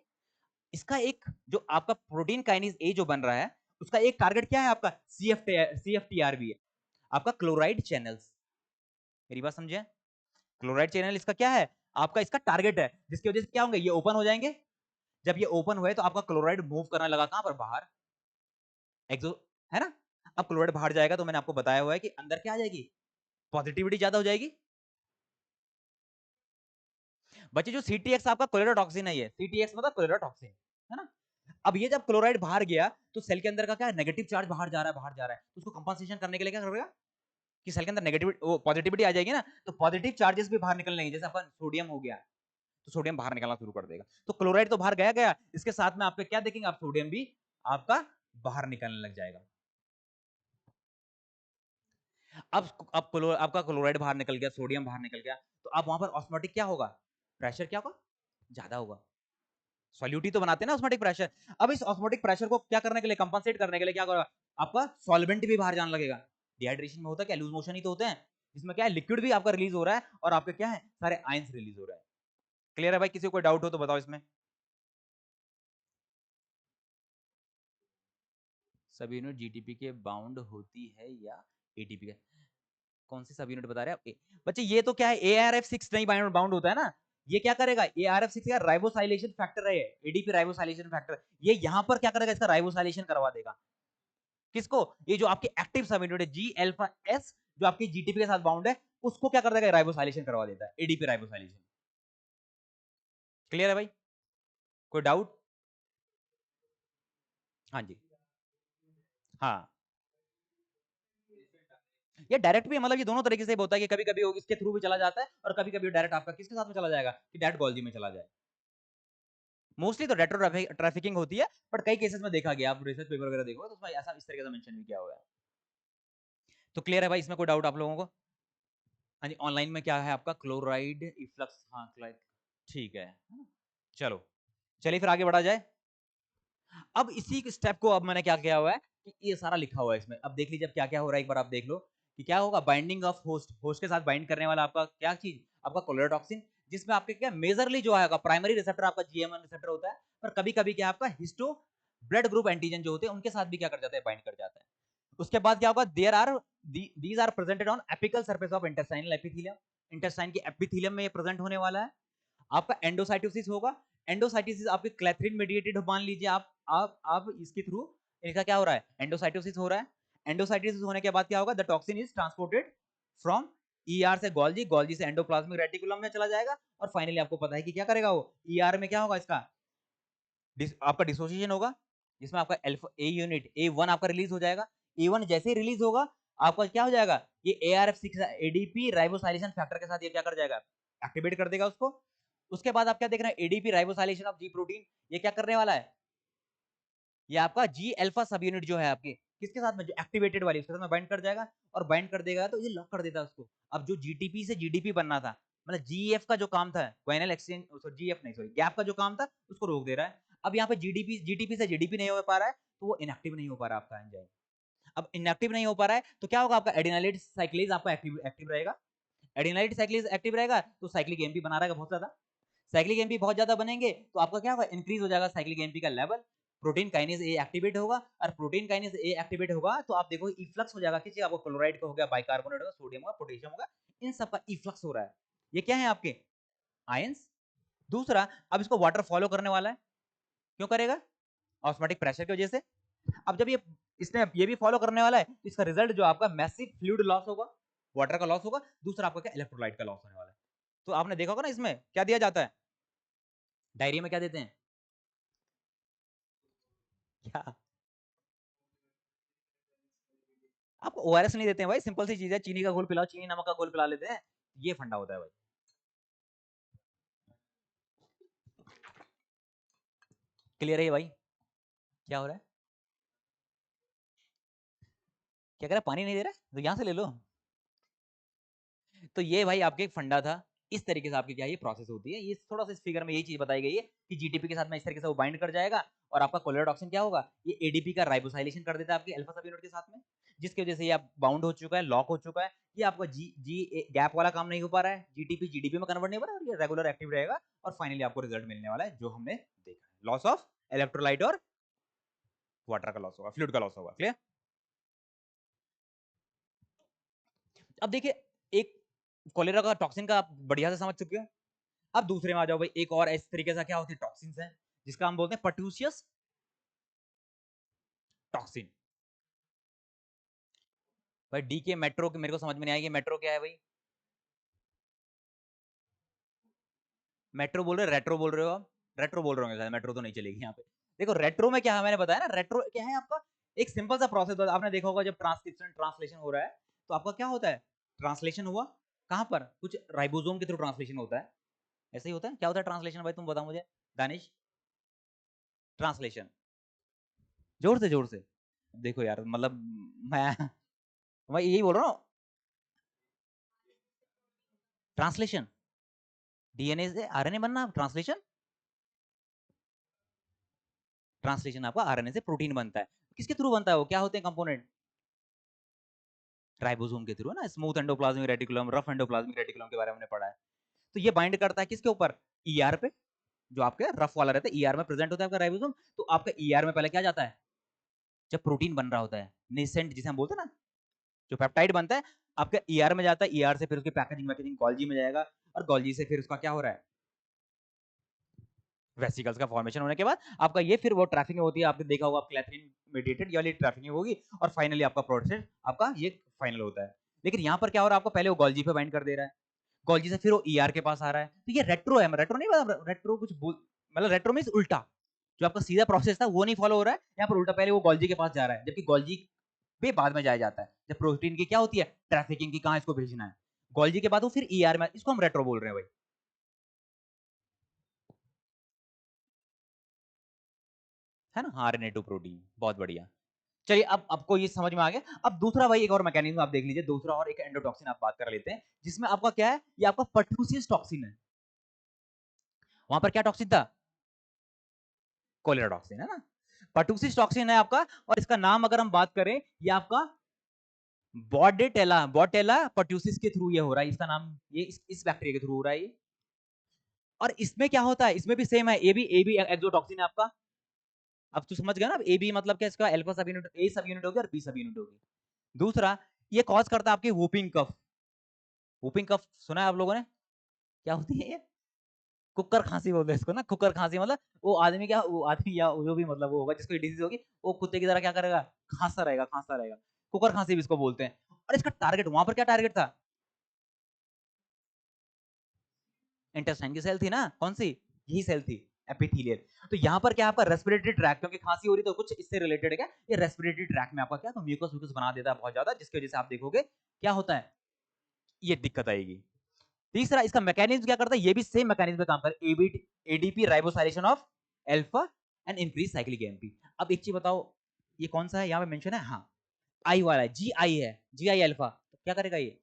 इसका एक जो आपका प्रोटीन काइनेज ए जो बन रहा है, उसका एक टारगेट क्या है आपका, CFTR भी है आपका, क्लोराइड चैनल्स। मेरी बात समझे, क्लोराइड चैनल इसका क्या है आपका, इसका टारगेट है, जिसकी वजह से क्या होंगे, ये ओपन हो जाएंगे। जब ये ओपन हुए तो आपका क्लोराइड मूव करने लगा कहां पर, बाहर, एक्सो, है ना। अब क्लोराइड बाहर जाएगा तो मैंने आपको बताया हुआ है कि अंदर क्या आ जाएगी, पॉजिटिविटी ज्यादा हो जाएगी। बच्चे जो CTX आपका क्लोरोटॉक्सिन है, ये CTX मतलब क्लोरोटॉक्सिन, है ना। अब ये जब क्लोराइड बाहर गया तो सेल के अंदर का क्या है, नेगेटिव चार्ज बाहर जा रहा है, बाहर जा रहा है, तो उसको कंपनसेशन करने के लिए क्या करेगा, कि सेल के अंदर नेगेटिव वो पॉजिटिविटी आ जाएगी ना, तो पॉजिटिव चार्जेस भी बाहर निकलने लगेंगे, जैसे अपन सोडियम हो गया, तो सोडियम बाहर निकलना शुरू कर देगा। तो क्लोराइड तो बाहर गया गया, इसके साथ में आपके क्या देखेंगे आप, सोडियम भी आपका बाहर निकलने लग जाएगा। अब आपका क्लोराइड बाहर निकल गया, सोडियम बाहर निकल गया, तो अब वहां पर ऑस्मोटिक क्या होगा, प्रेशर क्या होगा, ज्यादा होगा। सॉल्यूटी तो बनाते हैं ना ऑस्मोटिक प्रेशर। अब इस ऑस्मोटिक प्रेशर को क्या करने के लिए, कंपनसेट करने के लिए क्या होगा, आपका सॉल्वेंट भी बाहर जाने लगेगा। डिहाइड्रेशन में होता है क्या, लूज मोशन ही तो होते हैं, इसमें क्या है, लिक्विड भी आपका रिलीज हो रहा है, और आपके क्या है, सारे आयंस रिलीज हो रहा है। क्लियर है भाई, किसी को कोई डाउट हो तो बताओ इसमें। सब यूनिट जीटीपी के बाउंड होती है या एटीपी के, कौन सी सब यूनिट बता रहे हैं आप, बच्चे ये तो क्या है, ARF6 नहीं बाउंड होता है ना, ये क्या करेगा, ARF6 का राइबोसाइलेशन फैक्टर है, एडीपी राइबोसाइलेशन फैक्टर, ये यहां पर क्या करेगा, इसका राइबोसाइलेशन करवा देगा, किसको, ये जो आपकी एक्टिव सब यूनिट है जी अल्फा एस, जो आपकी जीटीपी के साथ बाउंड है, उसको क्या कर देगा, राइबोसाइलेशन करवा देता है, एडीपी राइबोसाइलेशन। क्लियर है भाई, कोई डाउट। हाँ जी, हाँ, ये डायरेक्ट भी मतलब ये दोनों तरीके से होता है, कि कभी कभी इसके थ्रू भी चला जाता है, और कभी कभी डायरेक्ट आपका किसके साथ में चला जाएगा, कि डायरेक्ट गोल्जी में चला जाए। मोस्टली तो रेट्रो ट्रैफिकिंग होती है, बट कई केसेस में देखा गया, आप रिसर्च पेपर वगैरह देखो तो उसमें ऐसा इस तरीके से मेंशन भी किया हुआ है। तो क्लियर है भाई, इसमें कोई डाउट आप लोगों को। हाँ जी, ऑनलाइन में क्या है आपका, क्लोराइड इफ्लक्स, हाँ क्लाइड, ठीक है ना? चलो, चलिए फिर आगे बढ़ा जाए। अब इसी स्टेप को अब मैंने क्या किया हुआ है, कि ये सारा लिखा हुआ है इसमें, अब देख लीजिए अब क्या क्या हो रहा है, एक बार आप देख लो कि क्या होगा, बाइंडिंग ऑफ होस्ट, होस्ट के साथ बाइंड करने वाला आपका क्या चीज, आपका क्लोरोटॉक्सिन, जिसमें आपके क्या मेजरली जो है प्राइमरी रिसेप्टर आपका GM1 रिसेप्टर होता है, पर कभी कभी क्या आपका हिस्टो ब्लड ग्रुप एंटीजन जो होते हैं उनके साथ भी क्या कर जाता है, बाइंड कर जाता है। उसके बाद क्या होगा, there are these are presented on apical surface of intestinal epithelium, intestine की एपिथेलियम में ये प्रेजेंट होने वाला है। आपका एंडोसाइटोसिस होगा, एंडोसाइटोसिस आपके क्लैथरिन मेडिएटेड मान लीजिए, आप इसके थ्रू इनका क्या हो रहा है, एंडोसाइटोसिस हो रहा है। एंडोसाइटोसिस होने के बाद क्या होगा, the toxin is transported from ER से गोल्जी, गोल्जी से एंडोप्लाज्मिक रेटिकुलम में चला जाएगा, और फाइनली आपको पता है कि क्या करेगा वो, ER में क्या होगा, इसका आपका डिसोसिएशन होगा, जिसमें आपका अल्फा ए यूनिट A1 आपका रिलीज हो जाएगा। A1 जैसे ही रिलीज होगा, आपका क्या हो जाएगा, ये ARF6 ADP राइबोसाइलेशन फैक्टर के साथ ये क्या कर जाएगा, एक्टिवेट कर देगा उसको। उसके बाद आप क्या देख रहे हैं, ADP राइबोसाइलेशन ऑफ जी प्रोटीन, ये क्या करने वाला है, ये आपका जी अल्फा सब यूनिट जो है आपके किसके साथ में, जो एक्टिवेटेड वाली उसके साथ में बाइंड कर जाएगा, और बाइंड कर देगा तो ये लॉक कर देता है उसको। अब जो जीटीपी से जीडीपी बनना था, मतलब जीएफ का जो काम था, ग्वाइनल एक्सचेंज, सॉरी जीएफ नहीं, सॉरी गैप का जो काम था, उसको रोक दे रहा है। अब यहाँ पे जीडीपी जीटीपी से जीडीपी नहीं हो पा रहा है, तो वो इनएक्टिव नहीं हो पा रहा आपका एंजाइम। अब इनएक्टिव नहीं हो पा रहा है तो क्या होगा, आपका एडिनाइलेट साइक्लेज आपका एक्टिव रहेगा। एडिनाइलेट साइक्लेज एक्टिव रहेगा तो साइक्लिक एमपी बना रहेगा बहुत ज्यादा। साइक्लिक एमपी बहुत ज्यादा बनेंगे तो आपका क्या होगा, इंक्रीज हो जाएगा साइक्लिक एमपी का level. Protein kinase A activate होगा, और प्रोटीन काइनेज ए एक्टिवेट होगा तो आप देखो इफ्लक्स हो जाएगा, किसी आपको क्लोराइड का हो गया, बाइकार्बोनेट होगा, सोडियम होगा, पोटेशियम होगा, इन सब का इफ्लक्स हो रहा है। ये क्या है आपके आयंस। दूसरा, अब इसको वाटर फॉलो करने वाला है, क्यों करेगा, ऑस्मोटिक प्रेशर की वजह से। अब जब ये इसने ये भी फॉलो करने वाला है तो इसका रिजल्ट जो आपका मैसिव फ्लूइड लॉस होगा, वाटर का लॉस होगा। दूसरा आपका क्या, इलेक्ट्रोलाइट का लॉस होने वाला है। तो आपने देखा होगा ना इसमें क्या दिया जाता है, डायरिया में क्या देते हैं, क्या आपको ओआरएस नहीं देते हैं भाई, सिंपल सी चीज है, चीनी का घोल पिलाओ, चीनी नमक का घोल पिला लेते हैं, ये फंडा होता है भाई। क्लियर है ये भाई, क्या हो रहा है, क्या कह रहा है, पानी नहीं दे रहा है तो यहां से ले लो। तो ये भाई आपके एक फंडा था, इस तरीके से आपकी क्या ये प्रोसेस होती है। ये थोड़ा सा इस फिगर में यही चीज बताई गई है कि जीटीपी के साथ में इस तरीके से वो बाइंड कर जाएगा, और आपका कोलेराटॉक्सिन क्या होगा, ये एडीपी का राइबोसाइलेशन कर देता है आपके अल्फा सब यूनिट के साथ में, जिसकी वजह से ये आप बाउंड हो चुका है, लॉक हो चुका है। ये आपका जी जी गैप वाला काम नहीं हो पा रहा है, जीटीपी जीडीपी में कन्वर्ट नहीं हो पा रहा है, और ये रेगुलर एक्टिव रहेगा, और फाइनली आपको रिजल्ट मिलने वाला है जो हमने देखा है, लॉस ऑफ इलेक्ट्रोलाइट और वाटर का लॉस होगा, फ्लूइड का लॉस होगा। क्लियर। अब देखिए, एक कोलेरा का टॉक्सिन का आप बढ़िया से समझ चुके हैं। अब दूसरे में आ जाओ भाई, एक और इस तरीके से क्या होती है टॉक्सिन्स है, जिसका हम बोलते हैं पर्ट्यूसियस टॉक्सिन। भाई डी के मेट्रो के मेरे को समझ में नहीं आएगी, मेट्रो क्या है भाई, मेट्रो बोल रहे हो, रेट्रो बोल रहे हो आप, रेट्रो बोल रहे होंगे, मेट्रो तो नहीं चलेगी यहाँ पे। देखो रेट्रो में क्या है, मैंने बताया ना, रेट्रो क्या है आपका एक सिंपल सा प्रोसेस होता है। आपने देखा होगा जब ट्रांसक्रिप्शन ट्रांसलेशन हो रहा है तो आपका क्या होता है, ट्रांसलेशन हुआ कहां पर, कुछ राइबोसोम के थ्रू ट्रांसलेशन होता है, ऐसे ही होता है। क्या होता है ट्रांसलेशन भाई, तुम बताओ मुझे दानिश, ट्रांसलेशन, जोर से देखो यार, मतलब मैं यही बोल रहा हूँ, ट्रांसलेशन, डीएनए से आरएनए बनना, ट्रांसलेशन, ट्रांसलेशन आपका आरएनए से प्रोटीन बनता है। किसके थ्रू बनता है वो, क्या होते हैं कंपोनेंट, राइबोसोम के थ्रू है ना, smooth endoplasmic reticulum, rough endoplasmic reticulum के बारे में हमने पढ़ा है। तो ये बाइंड करता है किसके ऊपर, ईआर पे, जो आपके रफ वाला रहता है, ईआर में प्रेजेंट होता है आपका राइबोसोम। तो आपका ईआर में पहले क्या जाता है, जब प्रोटीन बन रहा होता है नेसेंट जिसे हम बोलते हैं ना, जो पेप्टाइड बनता है, आपका ईआर में जाता है, ईआर से फिर उसकी पैकेजिंग वैकेजिंग गोल्जी में जाएगा, और गोल्जी से फिर उसका क्या हो रहा है, वेसिकल्स का फॉर्मेशन होने के बाद आपका ये फिर वो ट्रैफिकिंग होती है, आपने देखा होगा क्लैथरीन मेडिएटेड ये वाली ट्रैफिकिंग होगी, और फाइनली आपका प्रोसेस आपका ये फाइनल होता है। लेकिन यहाँ पर क्या हो रहा है, आपको पहले वो गोल्जी पे बाइंड कर दे रहा है, गोल्जी से फिर वो ईआर के पास आ रहा है, तो ये रेट्रो है, रेट्रो नहीं मतलब रेट्रो कुछ मतलब रेट्रो मींस उल्टा, जो आपका सीधा प्रोसेस था वो नहीं फॉलो हो रहा है, यहाँ पर उल्टा पहले वो गोल्जी के पास जा रहा है, जबकि गोल्जी पे बाद में जाया जाता है जब प्रोटीन की क्या होती है ट्रैफिकिंग की, कहाँ इसको भेजना है, गोल्जी के बाद वो फिर ईआर में, इसको हम रेट्रो बोल रहे हैं भाई, है ना, आरएनए टू प्रोटीन, बहुत बढ़िया। चलिए अब आपको ये समझ में आ गया। अब दूसरा भाई एक और मैकेनिज्म आप देख लीजिए, दूसरा और एक एंडोटॉक्सिन आप बात कर लेते हैं, जिसमें आपका क्या है, ये आपका पर्ट्यूसियस टॉक्सिन है। वहां पर क्या टॉक्सिन था, कोलेरा टॉक्सिन है ना, पर्ट्यूसियस टॉक्सिन है आपका, और इसका नाम अगर हम बात करें, ये आपका बॉटेला पर्ट्यूसिस के थ्रू ये हो रहा है, इसका नाम ये इस बैक्टीरिया के थ्रू हो रहा है ये। और इसमें क्या होता है, इसमें भी सेम है, ए बी एक्सोटॉक्सिन है आपका। अब तू समझ गया ना, ए बी मतलब क्या, इसका अल्फा सब यूनिट, ए सब यूनिट होगी और बी सब यूनिट होगी। दूसरा, ये कॉज करता है आपके वूपिंग कफ, वूपिंग कफ सुना है आप लोगों ने, क्या होती है ये, कुकर खांसी बोलते हैं इसको ना, कुकर खांसी मतलब वो आदमी क्या, वो आदमी या जो भी मतलब वो होगा जिसको डिजीज होगी, वो कुत्ते की तरह क्या करेगा, खांसता रहेगा खांसता रहेगा, कुकर खांसी भी इसको बोलते हैं। और इसका टारगेट वहां पर क्या टारगेट था, इंटेस्टाइन की सेल थी ना, कौन सी, यही सेल थी, एपिथेलियल। तो यहाँ पर क्या आपका रेस्पिरेटरी ट्रैक, क्योंकि खांसी हो रही तो कुछ इससे रिलेटेड है क्या, ये रेस्पिरेटरी ट्रैक में आपका क्या तो म्यूकस व्यूकस बना देता है बहुत ज्यादा, जिसकी वजह से आप देखोगे क्या होता है, ये दिक्कत आएगी। तीसरा, इसका मैकेनिज्म क्या करता है, ये भी सेम मैकेनिज्म पे काम करता है, ADP ribosylation of alpha and increase cyclic AMP. अब एक चीज बताओ, ये कौन सा है, यहाँ पे मेंशन है, हाँ आई वाला है, जी आई है, जी आई अल्फा, तो क्या करेगा ये,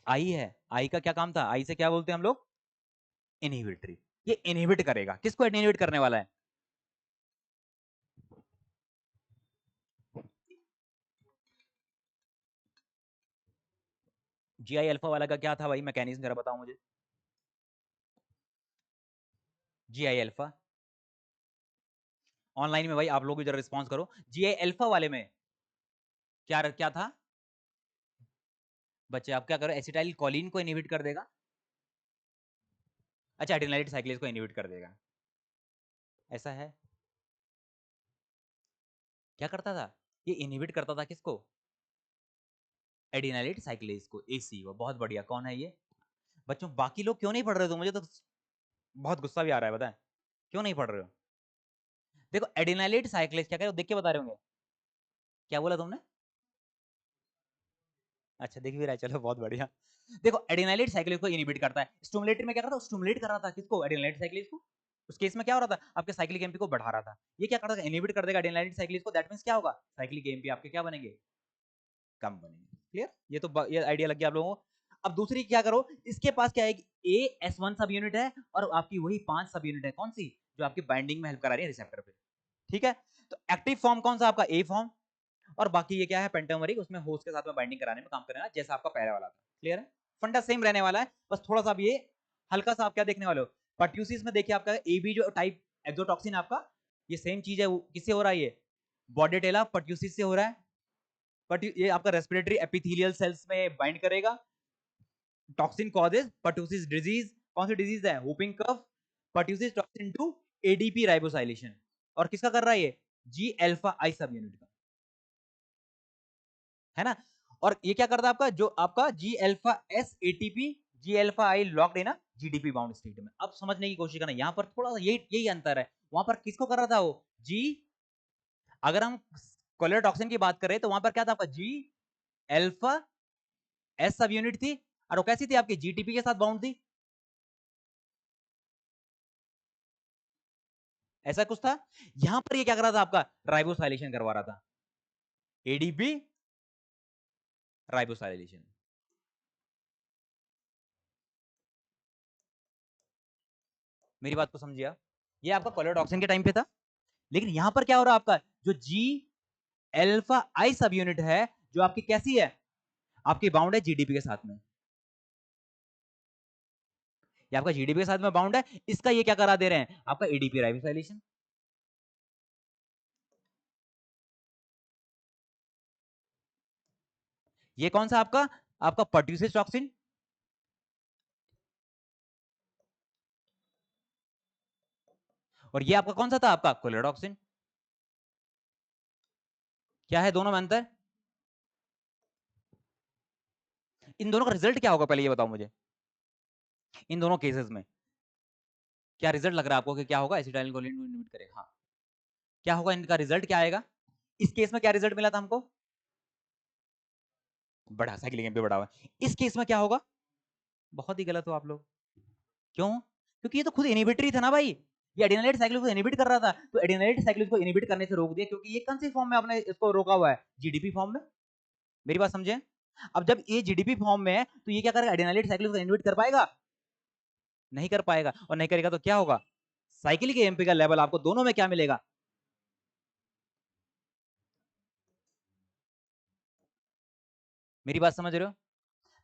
आई है, आई का क्या काम था, आई से क्या बोलते हैं हम लोग, इनहिबिटरी, ये इनहिबिट करेगा, किसको इनहिबिट करने वाला है, GI अल्फा वाला का क्या था भाई, मैकेनिज्म जरा बताओ मुझे। GI अल्फा ऑनलाइन में भाई आप लोग भी जरा रिस्पॉन्स करो। GI अल्फा वाले में क्या क्या था बच्चे, आप क्या करो, एसिटाइल कोलिन को इनहिबिट कर देगा। अच्छा, एडिनाइलेट साइक्लेज को इनहिबिट कर देगा, ऐसा है। क्या करता था ये, इनहिबिट करता था किसको, एडिनाइलेट साइक्लेज को, AC। वो बहुत बढ़िया, कौन है ये बच्चों, बाकी लोग क्यों नहीं पढ़ रहे हो, मुझे तो बहुत गुस्सा भी आ रहा है, बताएं क्यों नहीं पढ़ रहे हो। देखो एडिनाइलेट साइक्लेज क्या करे, देख के बता रहे होंगे, क्या बोला तुमने, अच्छा दिख भी रहा है, चलो बहुत बढ़िया। देखो एडिनाइलेट साइक्लेज को इनहिबिट करता है, स्टिमुलेटर में क्या कर रहा था, स्टिमुलेट कर रहा था किसको, एडिनाइलेट साइक्लेज को। उस केस में क्या हो रहा था, आपके साइक्लिक एमपी को बढ़ा रहा था। ये क्या करता है, इनहिबिट कर देगा एडिनाइलेट साइक्लेज को, दैट मींस क्या होगा, साइक्लिक एमपी आपके क्या बनेंगे, कम बनेंगे। क्लियर, ये तो ये आइडिया लग गया आप लोगों को। अब दूसरी क्या करो, इसके पास क्या है, AS1 सब यूनिट है और आपकी वही 5 सब यूनिट है, कौन सी, जो आपकी बाइंडिंग में हेल्प करा रही है रिसेप्टर पे। ठीक है, तो एक्टिव फॉर्म कौन सा आपका, A फॉर्म, और बाकी ये क्या है, पेंटामरिक, उसमें होस्ट के साथ में बाइंडिंग कराने में काम करेगा, जैसा आपका पहले वाला था। क्लियर है, फंडा सेम रहने वाला है, बस थोड़ा सा ये हल्का सा आप क्या देखने वाले हो, पर्ट्यूसिस में देखिए आपका AB जो टाइप एक्सोटॉक्सिन आपका, ये सेम चीज है, किससे हो रहा है ये, बॉर्डेटेला पर्ट्यूसिस से हो रहा है। बट ये आपका रेस्पिरेटरी एपिथेलियल सेल्स में बाइंड करेगा। टॉक्सिन कॉजेज पर्ट्यूसिस डिजीज, कौन सी डिजीज है, whooping cough, pertussis toxin to ADP ribosylation, और किसका कर रहा है ये, G अल्फा आई सब यूनिट का, है ना। और ये क्या करता है आपका, जो आपका G alpha S ATP, G alpha I locked in GDP bound state में। अब समझने की कोशिश करना, यहां पर थोड़ा सा यही अंतर है, वहां पर किसको कर रहा था वो, G, अगर हम कोलेरोटॉक्सिन की बात करें तो वहां पर क्या था आपका, G अल्फा S सब यूनिट थी, और वो कैसी थी आपकी, GTP के साथ बाउंड थी, ऐसा कुछ था। यहां पर ये क्या कर रहा था आपका, राइबोसाइलेशन करवा रहा था, ADP राइबोसाइलेशन। मेरी बात को समझिए आप, ये आपका कोलेरोटॉक्सिन के टाइम पे था, लेकिन यहां पर क्या हो रहा है आपका, जो G अल्फा आई सब यूनिट है, जो आपकी कैसी है, आपकी बाउंड है GDP के साथ में, ये आपका GDP के साथ में बाउंड है, इसका ये क्या करा दे रहे हैं, आपका ADP राइबोसाइलेशन। ये कौन सा आपका, आपका पर्ट्यूसिस टॉक्सिन, और ये आपका कौन सा था, आपका कोलेरोटॉक्सिन। क्या है दोनों में अंतर, इन दोनों का रिजल्ट क्या होगा, पहले ये बताओ मुझे, इन दोनों केसेस में क्या रिजल्ट लग रहा है आपको कि क्या होगा, एसिटाइल कोलिन को इनहिबिट करेगा, हाँ क्या होगा, इनका रिजल्ट क्या आएगा। इस केस में क्या रिजल्ट मिला था हमको, बड़ा साइक्लिक एमपी बढ़ा हुआ, इस केस में क्या होगा, बहुत ही गलत हो आप लोग, क्यों, क्योंकि ये तो खुद इनहिबिटरी था ना भाई, ये एडिनाइलेट साइक्लिक को इनहिबिट कर रहा था, तो एडिनाइलेट साइक्लिक को इनहिबिट करने से रोक दिया, क्योंकि ये कौन सी फॉर्म में आपने इसको रोका हुआ है, GDP फॉर्म में। मेरी बात समझे, अब जब ये GDP फॉर्म में है तो ये क्या करेगा, एडिनाइलेट साइक्लिक को इनहिबिट कर पाएगा, नहीं कर पाएगा, और नहीं करेगा तो क्या होगा, साइक्लिक एमपी का लेवल आपको दोनों में क्या मिलेगा, मेरी बात समझ रहे हो,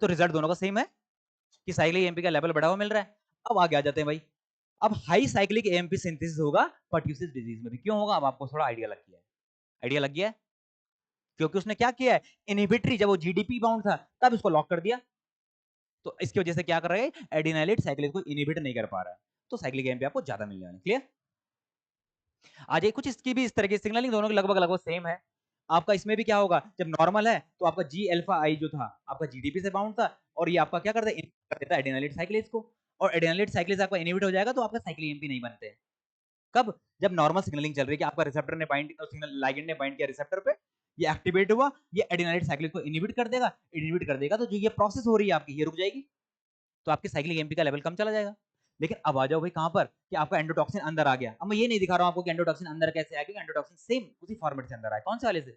तो रिजल्ट दोनों का सेम है कि साइक्लिक एमपी का लेवल बढ़ा हुआ मिल रहा है। अब आगे आ जाते हैं भाई, अब हाई साइक्लिक एमपी सिंथेसिस होगा पर्ट्यूसिस डिजीज में भी, क्यों होगा, अब आपको थोड़ा आइडिया लग गया है, आइडिया लग गया है, क्योंकि उसने क्या किया है, इनहिबिटरी, जब वो GDP बाउंड था तब इसको लॉक कर दिया, तो इसकी वजह से क्या कर रहे हैं, एडिनाइलेट साइक्लेज को इनहिबिट नहीं कर पा रहा है, तो साइक्लिक एमपी आपको ज्यादा मिलने वाला है। क्लियर, आज कुछ इसकी भी इस तरह की सिग्नलिंग दोनों की लगभग लगभग सेम है। आपका इसमें भी क्या होगा, जब नॉर्मल है तो आपका G अल्फा आई जो था आपका GDP से बाउंड था, और ये आपका क्या करता है, इनहिबिट कर देता है एडिनाइलेट साइक्लेज को, और एडिनाइलेट साइक्लेज आपका इनहिबिट हो जाएगा तो आपका साइक्लिक एमपी नहीं बनते हैं। कब, जब नॉर्मल सिग्नलिंग चल रही है कि आपका रिसेप्टर ने बाइंड, सिग्नल लाइगेंड ने बाइंड किया रिसेप्टर पे, ये एक्टिवेट हुआ, ये एडिनाइलेट साइक्लेज को इनहिबिट कर देगा, इनहिबिट कर देगा तो जो ये प्रोसेस हो रही है आपकी, ये रुक जाएगी, तो आपके साइक्लिक एमपी का लेवल कम चला जाएगा। लेकिन अब आ जाओ भाई कहां पर, कि आपका एंडोटॉक्सिन अंदर आ गया। अब मैं ये नहीं दिखा रहा हूं आपको कि एंडोटॉक्सिन अंदर कैसे आया, क्योंकि एंडोटॉक्सिन सेम उसी फॉर्मेट से अंदर आया, कौन से वाले से,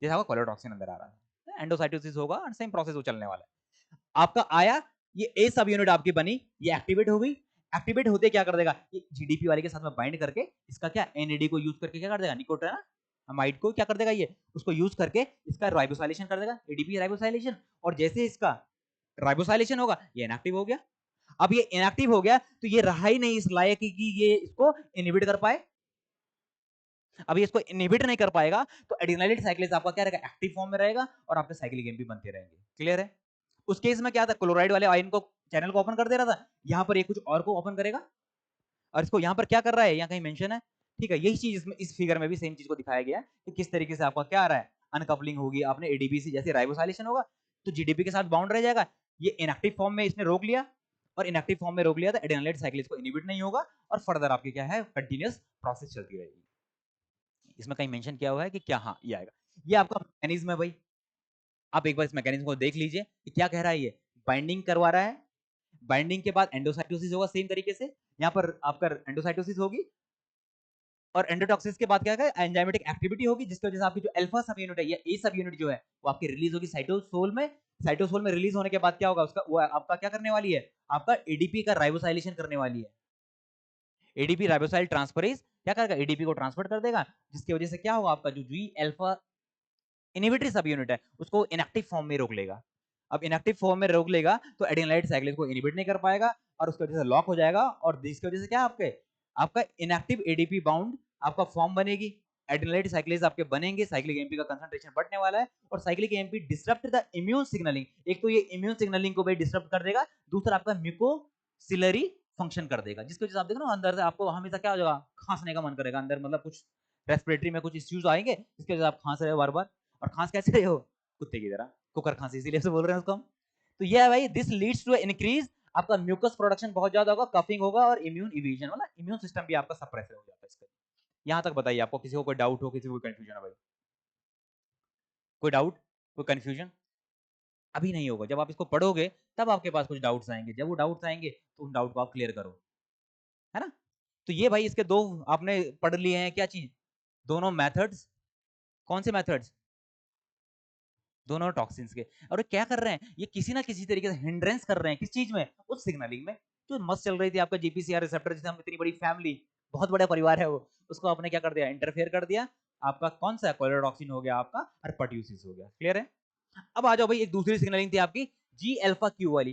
जैसे आपका कोलेटॉक्सिन अंदर आ रहा है, एंडोसाइटोसिस होगा और सेम प्रोसेस वो चलने वाला है। आपका आया, ये ए सब यूनिट आपकी बनी, ये एक्टिवेट हो गई, एक्टिवेट होते क्या कर देगा, ये GDP वाले के साथ में बाइंड करके इसका क्या, NAD को यूज करके क्या कर देगा, निकोटीनामाइड को क्या कर देगा, ये उसको यूज करके इसका राइबोसाइलेशन कर देगा, ADP राइबोसाइलेशन, और जैसे इसका राइबोसाइलेशन होगा, ये इनएक्टिव हो गया। अब ये इनएक्टिव हो गया तो ये रहा ही नहीं इस लायक कि ये इसको इनहिबिट कर पाए। अब ये इसको इनहिबिट नहीं कर पाएगा तो एडिनाइलेट साइक्लेज आपका क्या रहेगा, एक्टिव फॉर्म में रहेगा और आपके साइक्लिक एमपी बनते रहेंगे। क्लियर है? उस केस में क्या था, क्लोराइड वाले आयन को चैनल को ओपन कर दे रहा था, यहां पर ये कुछ और को ओपन करेगा और इसको यहां पर क्या कर रहा है, यहां कहीं मेंशन है, ठीक है। यही चीज इसमें इस फिगर में भी सेम चीज को दिखाया गया है कि किस तरीके से आपका क्या आ रहा है, अनकपलिंग होगी, आपने एडीपी से जैसे राइबोसाइलेशन होगा तो जीडीपी के साथ बाउंड रह जाएगा, ये इनएक्टिव फॉर्म में इसने रोक लिया और इनएक्टिव फॉर्म में रोक लिया तो एडेनाइलेट साइक्लेज को इनहिबिट नहीं होगा और फर्दर आपकी क्या है, कंटीन्यूअस प्रोसेस चलती रहेगी। इसमें कहीं मेंशन किया हुआ है कि क्या, हाँ ये आएगा, ये आपका मैकेनिज्म है भाई। आप एक बार इस मैकेनिज्म को देख लीजिए कि क्या कह रहा है, ये बाइंडिंग करवा रहा है, बाइंडिंग के बाद एंडोसाइटोसिस होगा सेम तरीके से, यहाँ पर आपका एंडोसाइटोसिस होगी और एंडोटॉक्सिस के बाद क्या है, एंजाइमेटिक एक्टिविटी होगी जिसकी वजह से आपकी जो अल्फा सब यूनिट है या ए सब यूनिट जो है वो आपकी रिलीज होगी साइटोसोल में। साइटोसोल में रिलीज होने के बाद क्या होगा, उसका वो आपका क्या करने वाली है, आपका एडीपी का राइबोसाइलेशन करने वाली है। एडीपी राइबोसाइल ट्रांसफरेज क्या करेगा, एडीपी को ट्रांसफर कर देगा जिसकी वजह से क्या होगा, आपका जो जी अल्फा इनहिबिटरी सब यूनिट है उसको इनएक्टिव फॉर्म में रोक लेगा। अब इनएक्टिव फॉर्म में रोक लेगा तो एडेनाइलेट साइक्लेज को इनहिबिट नहीं कर पाएगा और उसकी वजह से लॉक हो जाएगा और जिसकी वजह से क्या आपके आपका इनएक्टिव एडीपी बाउंड आपका फॉर्म बनेगी, एडेनाइलेट साइक्लेज आपके बनेंगे, साइक्लिक एमपी का कंसंट्रेशन बढ़ने वाला है और cyclic MP disrupt the immune signalling. एक तो ये इम्यून सिग्नलिंग को भी डिसरप्ट कर देगा, दूसरा आपका म्यूकोसिलरी फंक्शन कर देगा जिसकी वजह से आप देखो ना अंदर से आपको हमेशा क्या हो जाएगा, खांसने का मन करेगा अंदर, मतलब कुछ रेस्पिरेटरी में कुछ इश्यूज आएंगे जिसकी वजह से आप खांस रहे हो बार बार, और खांस कैसे रहे हो, कुत्ते की तरह, कुकर खांसी, इसीलिए से बोल रहे हैं उसको हम। तो ये है भाई, दिस लीड्स टू इंक्रीज आपका म्यूकस प्रोडक्शन बहुत ज्यादा होगा, कफिंग होगा और इम्यून इविजन वाला इम्यून सिस्टम भी आपका सप्रेस हो जाता है इसका। यहां तक बताइए, आपको किसी को कोई डाउट हो, किसी को कोई कंफ्यूजन है भाई, कोई डाउट, कोई कंफ्यूजन? अभी नहीं होगा, जब आप इसको पढ़ोगे तब आपके पास कुछ डाउट्स आएंगे, जब वो डाउट्स आएंगे तो उन डाउट को आप क्लियर करो, है ना। तो ये भाई इसके दो आपने पढ़ लिए हैं, क्या चीज, दोनों मेथड्स, कौन से मेथड्स, दोनों टॉक्सिन्स के। और ये क्या कर रहे हैं, ये किसी ना किसी तरीके से हिंड्रेंस कर रहे हैं, किस चीज में, उस सिग्नलिंग में जो मस्त चल रही थी आपका जीपीसीआर रिसेप्टर, जिसे हम इतनी बड़ी फैमिली, बहुत बड़ा परिवार है वो, उसको आपने क्या कर दिया, इंटरफेयर कर दिया। आपका कौन सा कोलेडॉक्सिन हो गया, आपका अर्पट्यूसिस हो गया। क्लियर है? अब आ जाओ भाई, एक दूसरी सिग्नलिंग थी आपकी जी अल्फा क्यू वाली,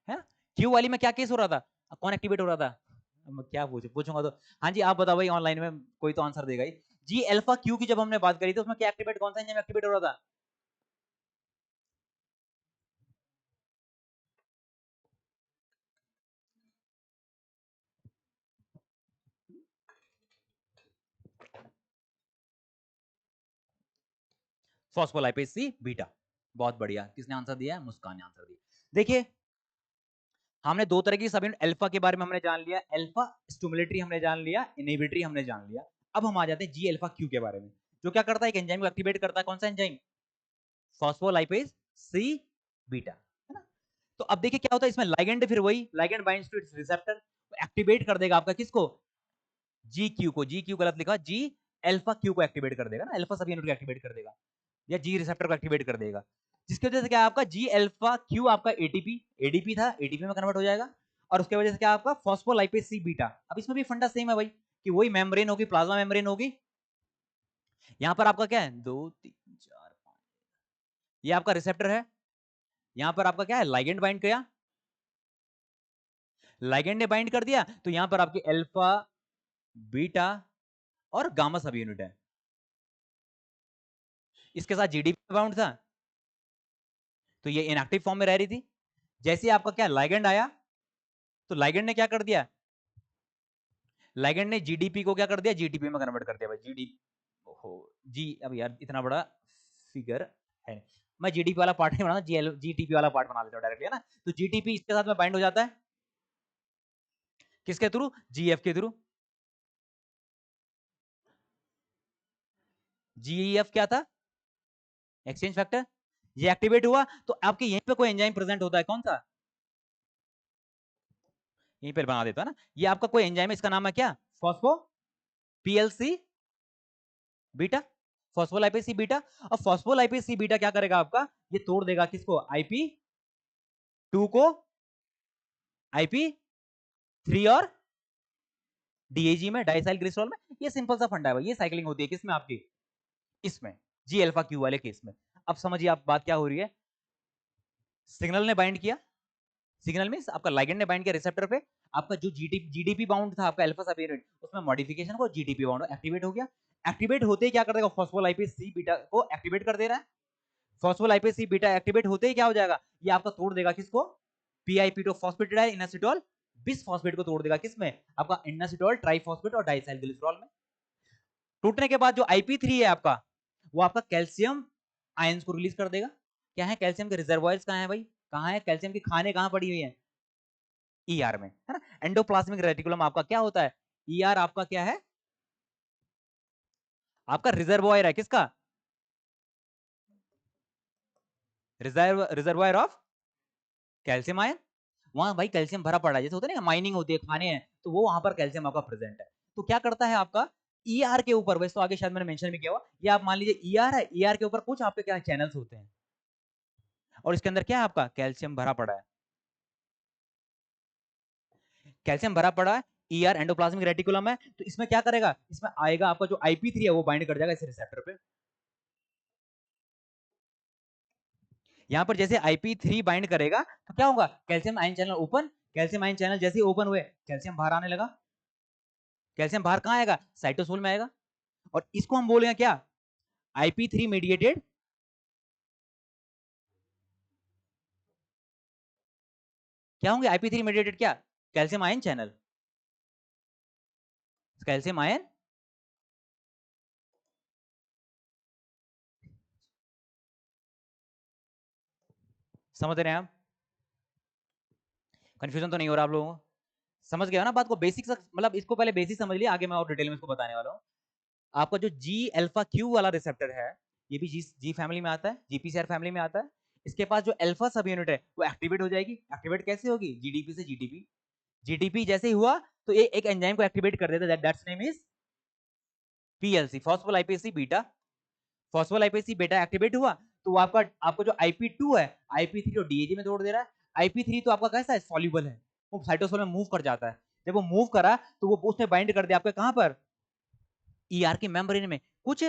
है ना। क्यू वाली में क्या केस हो रहा था, कौन एक्टिवेट हो रहा था, क्या पूछूंगा तो, हाँ जी आप बताओ भाई, ऑनलाइन में कोई तो आंसर देगा ही। जी अल्फा क्यू की जब हमने बात करी तो उसमें क्या एक्टिवेट, कौन सा एंजाइम एक्टिवेट हो रहा था, फॉस्फोलाइपेज सी बीटा। बहुत बढ़िया, किसने आंसर दिया है, मुस्कान ने आंसर दिया। देखिए हमने दो तरह की सब यूनिट अल्फा के बारे में हमने जान लिया, अल्फा स्टिमुलेटरी हमने जान लिया, इनहिबिटरी हमने जान लिया। अब हम आ जाते हैं जी अल्फा क्यू के बारे में, जो क्या करता है, एक एंजाइम को एक्टिवेट करता है, कौन सा एंजाइम, फॉस्फोलाइपेज सी बीटा, है ना। तो अब देखिए क्या होता है इसमें, लाइगेंड फिर वही ligand binds to its receptor, activate कर देगा आपका किसको, जी क्यू को, जी क्यू गलत लिखा, जी अल्फा क्यू को एक्टिवेट कर देगा ना, अल्फा सब यूनिट को एक्टिवेट कर देगा या जी रिसेप्टर को एक्टिवेट कर देगा, जिसकी वजह से क्या आपका जी अल्फा क्यू आपका एटीपी, एडीपी था एटीपी में कन्वर्ट हो जाएगा और उसके वजह से क्या आपका फॉस्फोलाइपेज सी बीटा। अब इसमें भी फंडा सेम है भाई कि वही मेम्ब्रेन होगी, प्लाज्मा मेम्ब्रेन होगी, यहां पर आपका क्या है, 2 3 4 5, ये आपका रिसेप्टर है, यहां पर आपका क्या है, लाइगेंड बाइंड किया, लाइगेंड ने बाइंड कर दिया तो यहां पर आपकी अल्फा बीटा और गामा सब यूनिट है, इसके साथ जीडीपी बाउंड था तो ये इनएक्टिव फॉर्म में रह रही थी। जैसे आपका क्या लाइगेंड आया तो लाइगेंड ने क्या कर दिया, लाइगेंड ने जीडीपी को क्या कर दिया, जीटीपी में कन्वर्ट कर दिया भाई, जीडी हो जी, अब यार इतना बड़ा फिगर है, मैं जीडीपी वाला पार्ट नहीं बनाता, जीटीपी वाला पार्ट बना लेता हूं डायरेक्टली, है ना। तो जीटीपी इसके साथ में बाइंड हो जाता है, किसके थ्रू, जीएफ के थ्रू। जीएफ क्या था, एक्सचेंज फैक्टर, ये एक्टिवेट हुआ तो आपके यहीं पे कोई एंजाइम प्रेजेंट होता है, कौन सा, यहीं पर बना देता है ना, ये आपका कोई एंजाइम है, इसका नाम है क्या, phospho PLC beta, phospholipase C beta. और फॉस्फोलाइपेज सी बीटा क्या करेगा आपका, ये तोड़ देगा किसको, आईपी 2 को आईपी 3 और डीएजी में, डाइसाइल ग्लिसरॉल में। ये सिंपल सा फंडा है भाई, ये साइक्लिंग होती है किसमें आपकी, इसमें जी अल्फा क्यू वाले केस में। अब समझिए आप बात क्या हो रही है। सिग्नल ने बाइंड किया, सिग्नल मींस आपका लिगेंड ने बाइंड किया रिसेप्टर पे, आपका जो जीडीपी बाउंड था आपका अल्फा सब यूनिट, उसमें मॉडिफिकेशन को जीडीपी बाउंड एक्टिवेट हो गया। एक्टिवेट होते ही क्या कर देगा, फॉस्फोलाइपेज सी बीटा को एक्टिवेट कर दे रहा है। फॉस्फोलाइपेज सी बीटा एक्टिवेट होते ही क्या हो जाएगा, ये आपका तोड़ देगा किसको, पीआईपी2 फॉस्फेटिडाइल इनएसिटोल बिसफॉस्फेट को तोड़ देगा किसमें, आपका इनएसिटोल ट्राइफॉस्फेट और डाइसाइल ग्लिसरॉल में। टूटने के बाद जो आईपी3 है आपका, वो आपका कैल्शियम आयंस को रिलीज कर देगा। क्या है, कैल्शियम के रिजर्वॉयर्स कहां है भाई, कहां है कैल्शियम की खाने, कहां पड़ी हुई है, ईआर में, है ना। एंडोप्लाज्मिक रेटिकुलम आपका क्या होता है, ईआर आपका क्या है, आपका रिजर्वॉयर है किसका, रिजर्वॉयर ऑफ कैल्शियम आयन। वहां भाई कैल्शियम भरा पड़ा है, जैसे होता है ना माइनिंग होती है, खाने हैं तो वो वहां पर कैल्शियम आपका प्रेजेंट है। तो क्या करता है आपका, ईआर के ऊपर, वैसे तो आगे शायद मैंने मेंशन भी किया हुआ, ये आप मान लीजिए ईआर है, ईआर के ऊपर कुछ आपके क्या चैनल्स होते हैं, और इसके अंदर क्या है आपका कैल्शियम भरा पड़ा है, कैल्शियम भरा पड़ा है, ईआर एंडोप्लाज्मिक रेटिकुलम है। तो इसमें क्या करेगा, इसमें आएगा आपका जो आईपी3 है वो बाइंड कर जाएगा इस रिसेप्टर पे। यहां पर जैसे आईपी3 बाइंड करेगा तो क्या होगा, calcium ion channel open, calcium ion channel जैसे ही ओपन हुए कैल्शियम बाहर आने लगा। कैल्शियम बाहर कहां आएगा, साइटोसोल में आएगा, और इसको हम बोलेंगे क्या, आईपी3 मीडिएटेड, क्या होंगे आईपी3 मीडिएटेड क्या, calcium ion channel, calcium ion, समझ रहे हैं आप, कंफ्यूजन तो नहीं हो रहा आप लोगों को, समझ गया ना बात को, बेसिक मतलब इसको पहले बेसिक समझ लिया, आगे मैं और डिटेल में इसको बताने वाला हूं। आपका जो जी अल्फा क्यू वाला रिसेप्टर है, ये भी जी फैमिली में आता है, जीपीसीआर फैमिली में आता है। इसके पास जो अल्फा सब यूनिट है वो एक्टिवेट हो जाएगी। एक्टिवेट कैसे होगी, जीडीपी से जीटीपी, जीटीपी जैसे ही हुआ तो ये एक एंजाइम को एक्टिवेट कर देता है, that's name is PLC, phospholipase C beta. Phospholipase C beta activate हुआ तो आपका आपको जो आईपी2 है, आईपी3 तो डीएजी में तोड़ दे रहा है। आईपी3 तो आपका कैसा है, सॉल्युबल है, वो साइटोसोल में मूव कर जाता है। जब वो मूव करा तो वो उसने बाइंड कर दिया आपके कहां पर, ईआर के मेम्ब्रेन में। कुछ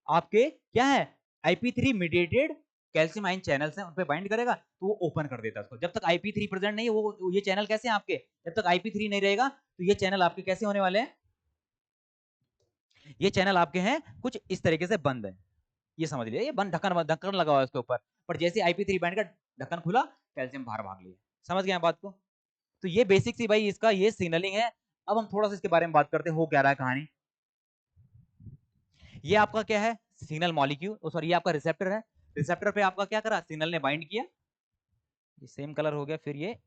आपके क्या है, आईपी3 मीडिएटेड कैल्शियम आयन चैनल्स हैं, उन पे बाइंड करेगा तो वो ओपन कर देता है उसको। जब तक आईपी3 प्रेजेंट नहीं है, वो ये चैनल कैसे हैं आपके, जब तक आईपी3 नहीं रहेगा तो ये चैनल आपके कैसे होने वाले हैं, ये चैनल आपके हैं कुछ इस तरीके से बंद है, ये समझ लिया, ये बंद ढक्कन ढक्कन लगा हुआ है उसके ऊपर, पर जैसे आईपी3 बाइंड का ढक्कन खुला, कैल्शियम बाहर भाग लिया। समझ गए बात को। तो ये बेसिक सी भाई इसका ये सिग्नलिंग है। अब हम थोड़ा सा इसके बारे में बात करते हैं, हो क्या रहा है कहानी। ये आपका क्या है, सिग्नल मॉलिक्यूल, सॉरी ये आपका रिसेप्टर है। रिसेप्टर पे आपका क्या करा, सिग्नल ने बाइंड किया, ये सेम कलर हो गया, फिर ये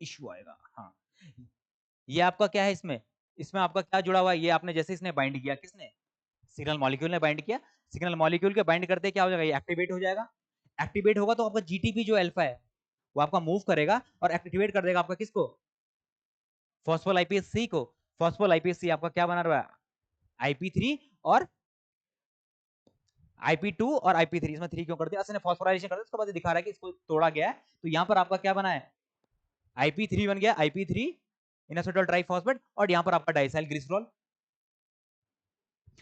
इश्यू आएगा। हाँ, ये आपका क्या है, इसमें इसमें आपका क्या जुड़ा हुआ है, ये आपने जैसे इसने बाइंड किया, किसने, सिग्नल मॉलिक्यूल ने बाइंड किया। सिग्नल मॉलिक्यूल के बाइंड करते क्या हो जाएगा, ये एक्टिवेट हो जाएगा। एक्टिवेट होगा तो आपका जीटीपी जो अल्फा है वो आपका मूव करेगा और एक्टिवेट कर देगा आपका किसको, फॉस्फोलाइपेज सी को। फॉस्फोलाइपेज सी आपका क्या बना रहा है, आईपी3 और आईपी2 और आईपी3, इसमें 3 क्यों कर दिया, असली फॉस्फोराइलेशन कर दिया, उसके बाद दिखा रहा है कि इसको तोड़ा गया है। तो यहां पर आपका क्या बना है, आईपी3 बन गया, आईपी3 इनएसिटोल ट्राइफॉस्फेट, और यहां पर आपका डाइसाइल ग्लिसरॉल।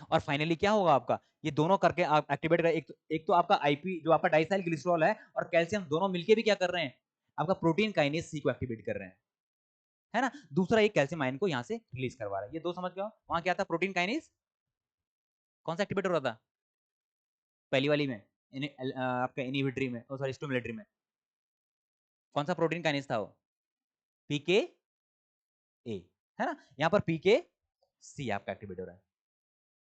और फाइनली क्या होगा आपका, ये दोनों करके आप एक्टिवेट कर, एक तो आपका आईपी जो आपका डाइसाइल ग्लिसरॉल है और कैल्शियम दोनों मिलके भी क्या कर रहे हैं, आपका प्रोटीन काइनेज सी को एक्टिवेट कर रहे हैं, है ना। दूसरा एक कैल्शियम आयन को यहां से रिलीज करवा रहा है। ये दो समझ गए, वहां क्या था, प्रोटीन काइनेज कौन सा एक्टिवेट हो रहा था, पहली वाली में, आपका इनहिबिटरी में, सॉरी स्टिमुलेटरी में, कौन सा प्रोटीन काइनेज था वो, पीके ए, है ना। यहाँ पर पीके सी आपका एक्टिवेट हो रहा है।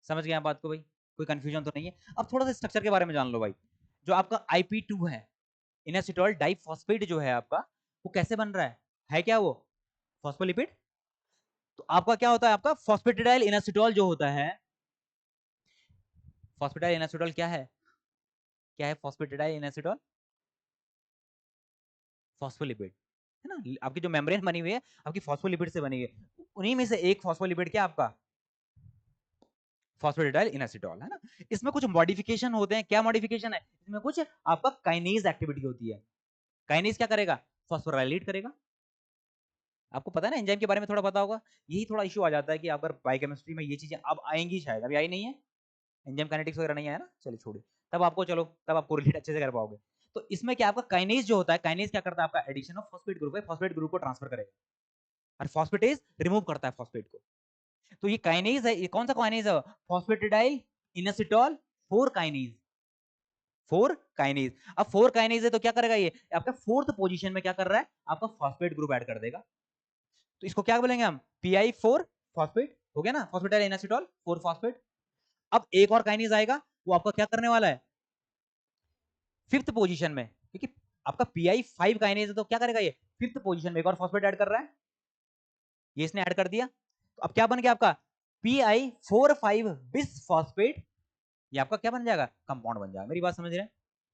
समझ गए आप बात को भाई, कोई कंफ्यूजन तो नहीं है। अब थोड़ा सा स्ट्रक्चर के बारे में जान लो भाई। जो आपका आईपी2 है, इनएसिटोल डाइफॉस्फेट जो है आपका, वो कैसे बन रहा है क्या वो फॉस्फोलिपिड। तो आपका क्या होता है, आपका फॉस्फेटिडाइल इनएसिटोल जो होता है, फॉस्फेटिडाइल इनएसिटोल क्या है, क्या है फॉस्फेटिडाइल इनएसिटोल, फॉस्फोलिपिड, है ना। आपकी जो मेम्ब्रेन बनी हुई है आपकी फॉस्फोलिपिड से बनी हुई है, उन्हीं में से एक फॉस्फोलिपिड क्या आपका फॉस्फेटिडाइल इनएसिटोल, है ना। इसमें कुछ मॉडिफिकेशन होते हैं, क्या मॉडिफिकेशन है इसमें, कुछ आपका काइनेज एक्टिविटी होती है। काइनेज क्या करेगा, फॉस्फोराइलेट करेगा। आपको पता है ना एंजाइम के बारे में थोड़ा पता होगा। यही थोड़ा इशू आ जाता है कि अगर बायोकेमिस्ट्री में ये चीजें अब आएंगी, शायद अभी आई नहीं है, एंजाइम काइनेटिक्स वगैरह नहीं आया ना, चलिए छोड़िए, तब आपको चलो तब आप कोरिलेट अच्छे से कर पाओगे। तो इसमें क्या आपका काइनेज जो होता है, काइनेज क्या करता है, आपका एडिशन ऑफ फॉस्फेट ग्रुप है, फॉस्फेट ग्रुप को ट्रांसफर करेगा और फॉस्फेटेज रिमूव करता है फॉस्फेट को। तो ये काइनेज है, ये कौन सा काइनेज है, फॉस्फेटिडाइल इनएसिटॉल 4 काइनेज, 4 काइनेज। अब 4 काइनेज है तो क्या करेगा, ये आपका फोर्थ पोजीशन में क्या कर रहा है, आपका फॉस्फेट ग्रुप ऐड कर देगा। तो इसको क्या बोलेंगे हम, PI4 फॉस्फेट, हो गया ना, फॉस्फेटाइल इनएसिटॉल 4 फॉस्फेट। अब एक और काइनेज आएगा, वो आपका क्या करने वाला है, फिफ्थ पोजीशन में, क्योंकि आपका PI5 काइनेज है तो क्या करेगा, ये फिफ्थ पोजीशन में एक और फॉस्फेट ऐड कर रहा है, ये इसने ऐड कर दिया। तो अब क्या बन गया आपका PI45 बिस फॉस्फेट, ये आपका क्या बन जाएगा, कंपाउंड बन जाएगा। मेरी बात समझ रहे हैं,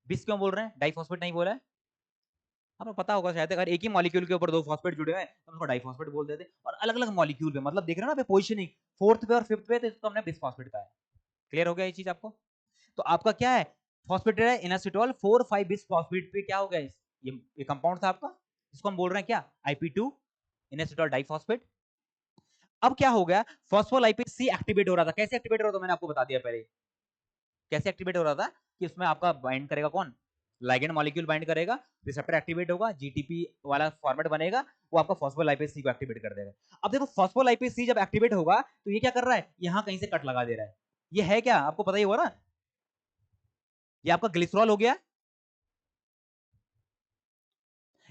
बिस क्यों बोल रहे हैं, डाइफॉस्फेट नहीं बोला है, आपको पता होगा शायद, अगर एक ही मॉलिक्यूल के ऊपर दो फॉस्फेट जुड़े हैं तो उसको डाइफॉस्फेट बोल देते हैं, और अलग अलग मॉलिक्यूल पे, मतलब देख रहे हो ना पोजीशनिंग, फोर्थ पे और फिफ्थ पे, तो इसको हमने बिस फॉस्फेट कहा है। क्लियर हो गया ये चीज आपको। तो आपका क्या है, फॉस्फेटेड इनएसिटॉल 4,5 बिस फॉस्फेट पे क्या हो गया, ये कंपाउंड था आपका, इसको हम बोल रहे हैं क्या, IP2 इनएसिटॉल डाइफॉस्फेट। अब क्या हो गया, फॉस्फोलाइपेज सी एक्टिवेट हो रहा था, कैसे एक्टिवेट हो रहा था मैंने आपको बता दिया पहले, कैसे एक्टिवेट हो रहा था कि उसमें आपका बाइंड करेगा कौन, लाइगेंड मॉलिक्यूल बाइंड करेगा, रिसेप्टर एक्टिवेट होगा, जीटीपी वाला फॉर्मेट बनेगा, वो आपका फॉस्फोलाइपेज सी को एक्टिवेट कर देगा। अब देखो फॉस्फोलाइपेज सी जब एक्टिवेट होगा तो ये क्या कर रहा है, यहां कहीं से कट लगा दे रहा है, ये है क्या आपको पता ही होगा ना, ये आपका ग्लिसरॉल हो गया,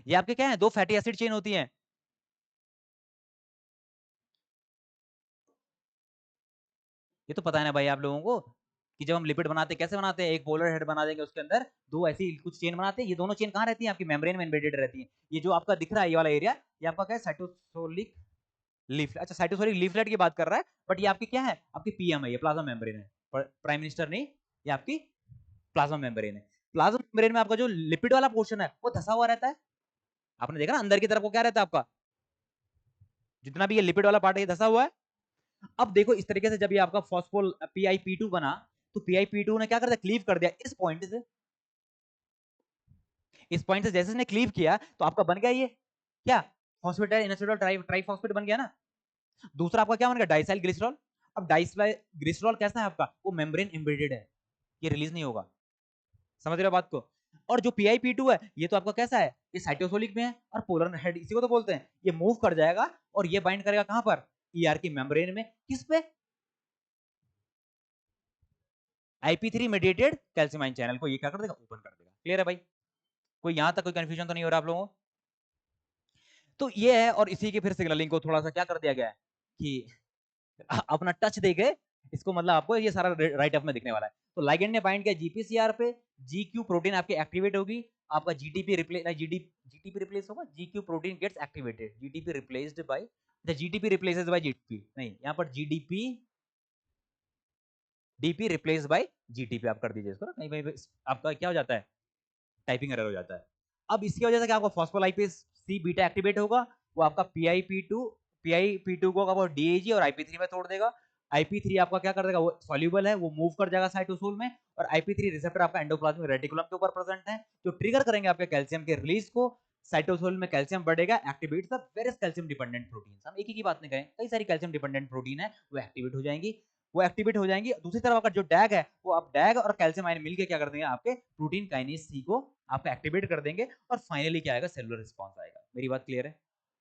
ये आपके क्या है, दो फैटी एसिड चेन होती है, ये तो पता है ना भाई आप लोगों को, कि जब हम लिपिड बनाते हैं कैसे बनाते हैं, एक पोलर हेड बना देंगे, उसके अंदर दो ऐसी कुछ चेन बनाते हैं, ये दोनों चेन कहाँ रहती है, आपकी मेम्ब्रेन में एम्बेडेड रहती है। ये जो आपका दिख रहा है ये वाला एरिया, ये आपका क्या है, साइटोसोलिक लीफलेट, अच्छा साइटोसोलिक लीफलेट की बात कर रहा है, बट ये आपकी क्या है, आपकी PM है, ये प्लाज्मा मेम्ब्रेन है, प्राइम मिनिस्टर नहीं, ये आपकी प्लाज्मा मेम्ब्रेन है। प्लाज्मा मेम्ब्रेन में आपका जो लिपिड वाला पोर्शन है वो धसा हुआ रहता है, आपने देखा ना अंदर की तरफ को क्या रहता है आपका, जितना भी ये लिपिड वाला पार्ट है ये धसा हुआ है। अब देखो इस तरीके से जब ये आपका फॉस्फोल PIP2 बना, तो PIP2 ने क्या कर दिया, क्लीव कर दिया इस पॉइंट से, इस पॉइंट से जैसे इसने क्लीव किया तो आपका बन गया ये क्या, फॉस्फेटाइल इनएसिटॉल ट्राइफॉस्फेट बन गया ना। दूसरा आपका क्या बन गया, डाइसाइल ग्लिसरॉल। अब डाइसाइल ग्लिसरॉल कैसा है आपका, वो मेम्ब्रेन एम्बेडेड है, ये रिलीज नहीं होगा, समझ रहे हो बात को। और जो PIP2 है ये तो आपका कैसा है, ये साइटोसोलिक में है और पोलर हेड इसी को तो बोलते हैं, ये मूव कर जाएगा और ये बाइंड करेगा कहां पर, ER की मेम्ब्रेन में, किस पे, IP3 mediated calcium ion channel को ये क्या कर देगा, ओपन कर देगा। क्लियर है भाई, कोई यहां तक कोई कंफ्यूजन तो नहीं हो रहा आप लोगों को। तो ये है, और इसी के फिर सिग्नलिंग को थोड़ा सा क्या कर दिया गया है कि अपना टच देके इसको, मतलब आपको ये सारा राइट अप में दिखने वाला है। तो लाइगेंड ने बाइंड किया GPCR पे, GQ प्रोटीन आपके एक्टिवेट होगी, आपका GTP रिप्लेस, GTP रिप्लेस होगा, GQ protein gets activated, GTP replaced by the GTP replaces by GTP, नहीं यहाँ पर GDP DP replace by GTP आप कर दीजिए इसको ना, कहीं कहीं आपका क्या हो जाता है, टाइपिंग एरर हो जाता है। अब इसकी वजह से क्या, आपका फॉस्फोलाइपेज सी बीटा एक्टिवेट होगा, वो आपका PIP2 को वो DAG और IP3 में तोड़ देगा। IP3 आपका क्या कर देगा, वो सॉल्यूबल है, वो मूव कर जाएगा साइटोसोल में, और IP3 रिसेप्टर आपका एंडोप्लाज्मिक रेटिकुलम के ऊपर प्रेजेंट है, जो ट्रिगर करेंगे आपके कैल्शियम के रिलीज को, साइटोसोल में कैल्शियम बढ़ेगा, activate the various calcium dependent protein. हम एक ही की बात नहीं करें, कई सारी कैल्शियम डिपेंडेंट प्रोटीन है वो एक्टिवेट हो जाएंगी, वो एक्टिवेट हो जाएंगी। दूसरी तरफ आपका जो डैग है, वो आप डैग और कैल्शियम आयन मिलकर क्या कर देंगे, आपके प्रोटीन काइनेज सी को आपका एक्टिवेट कर देंगे, और फाइनली क्या आएगा, सेलुलर रिस्पांस आएगा। मेरी बात क्लियर है,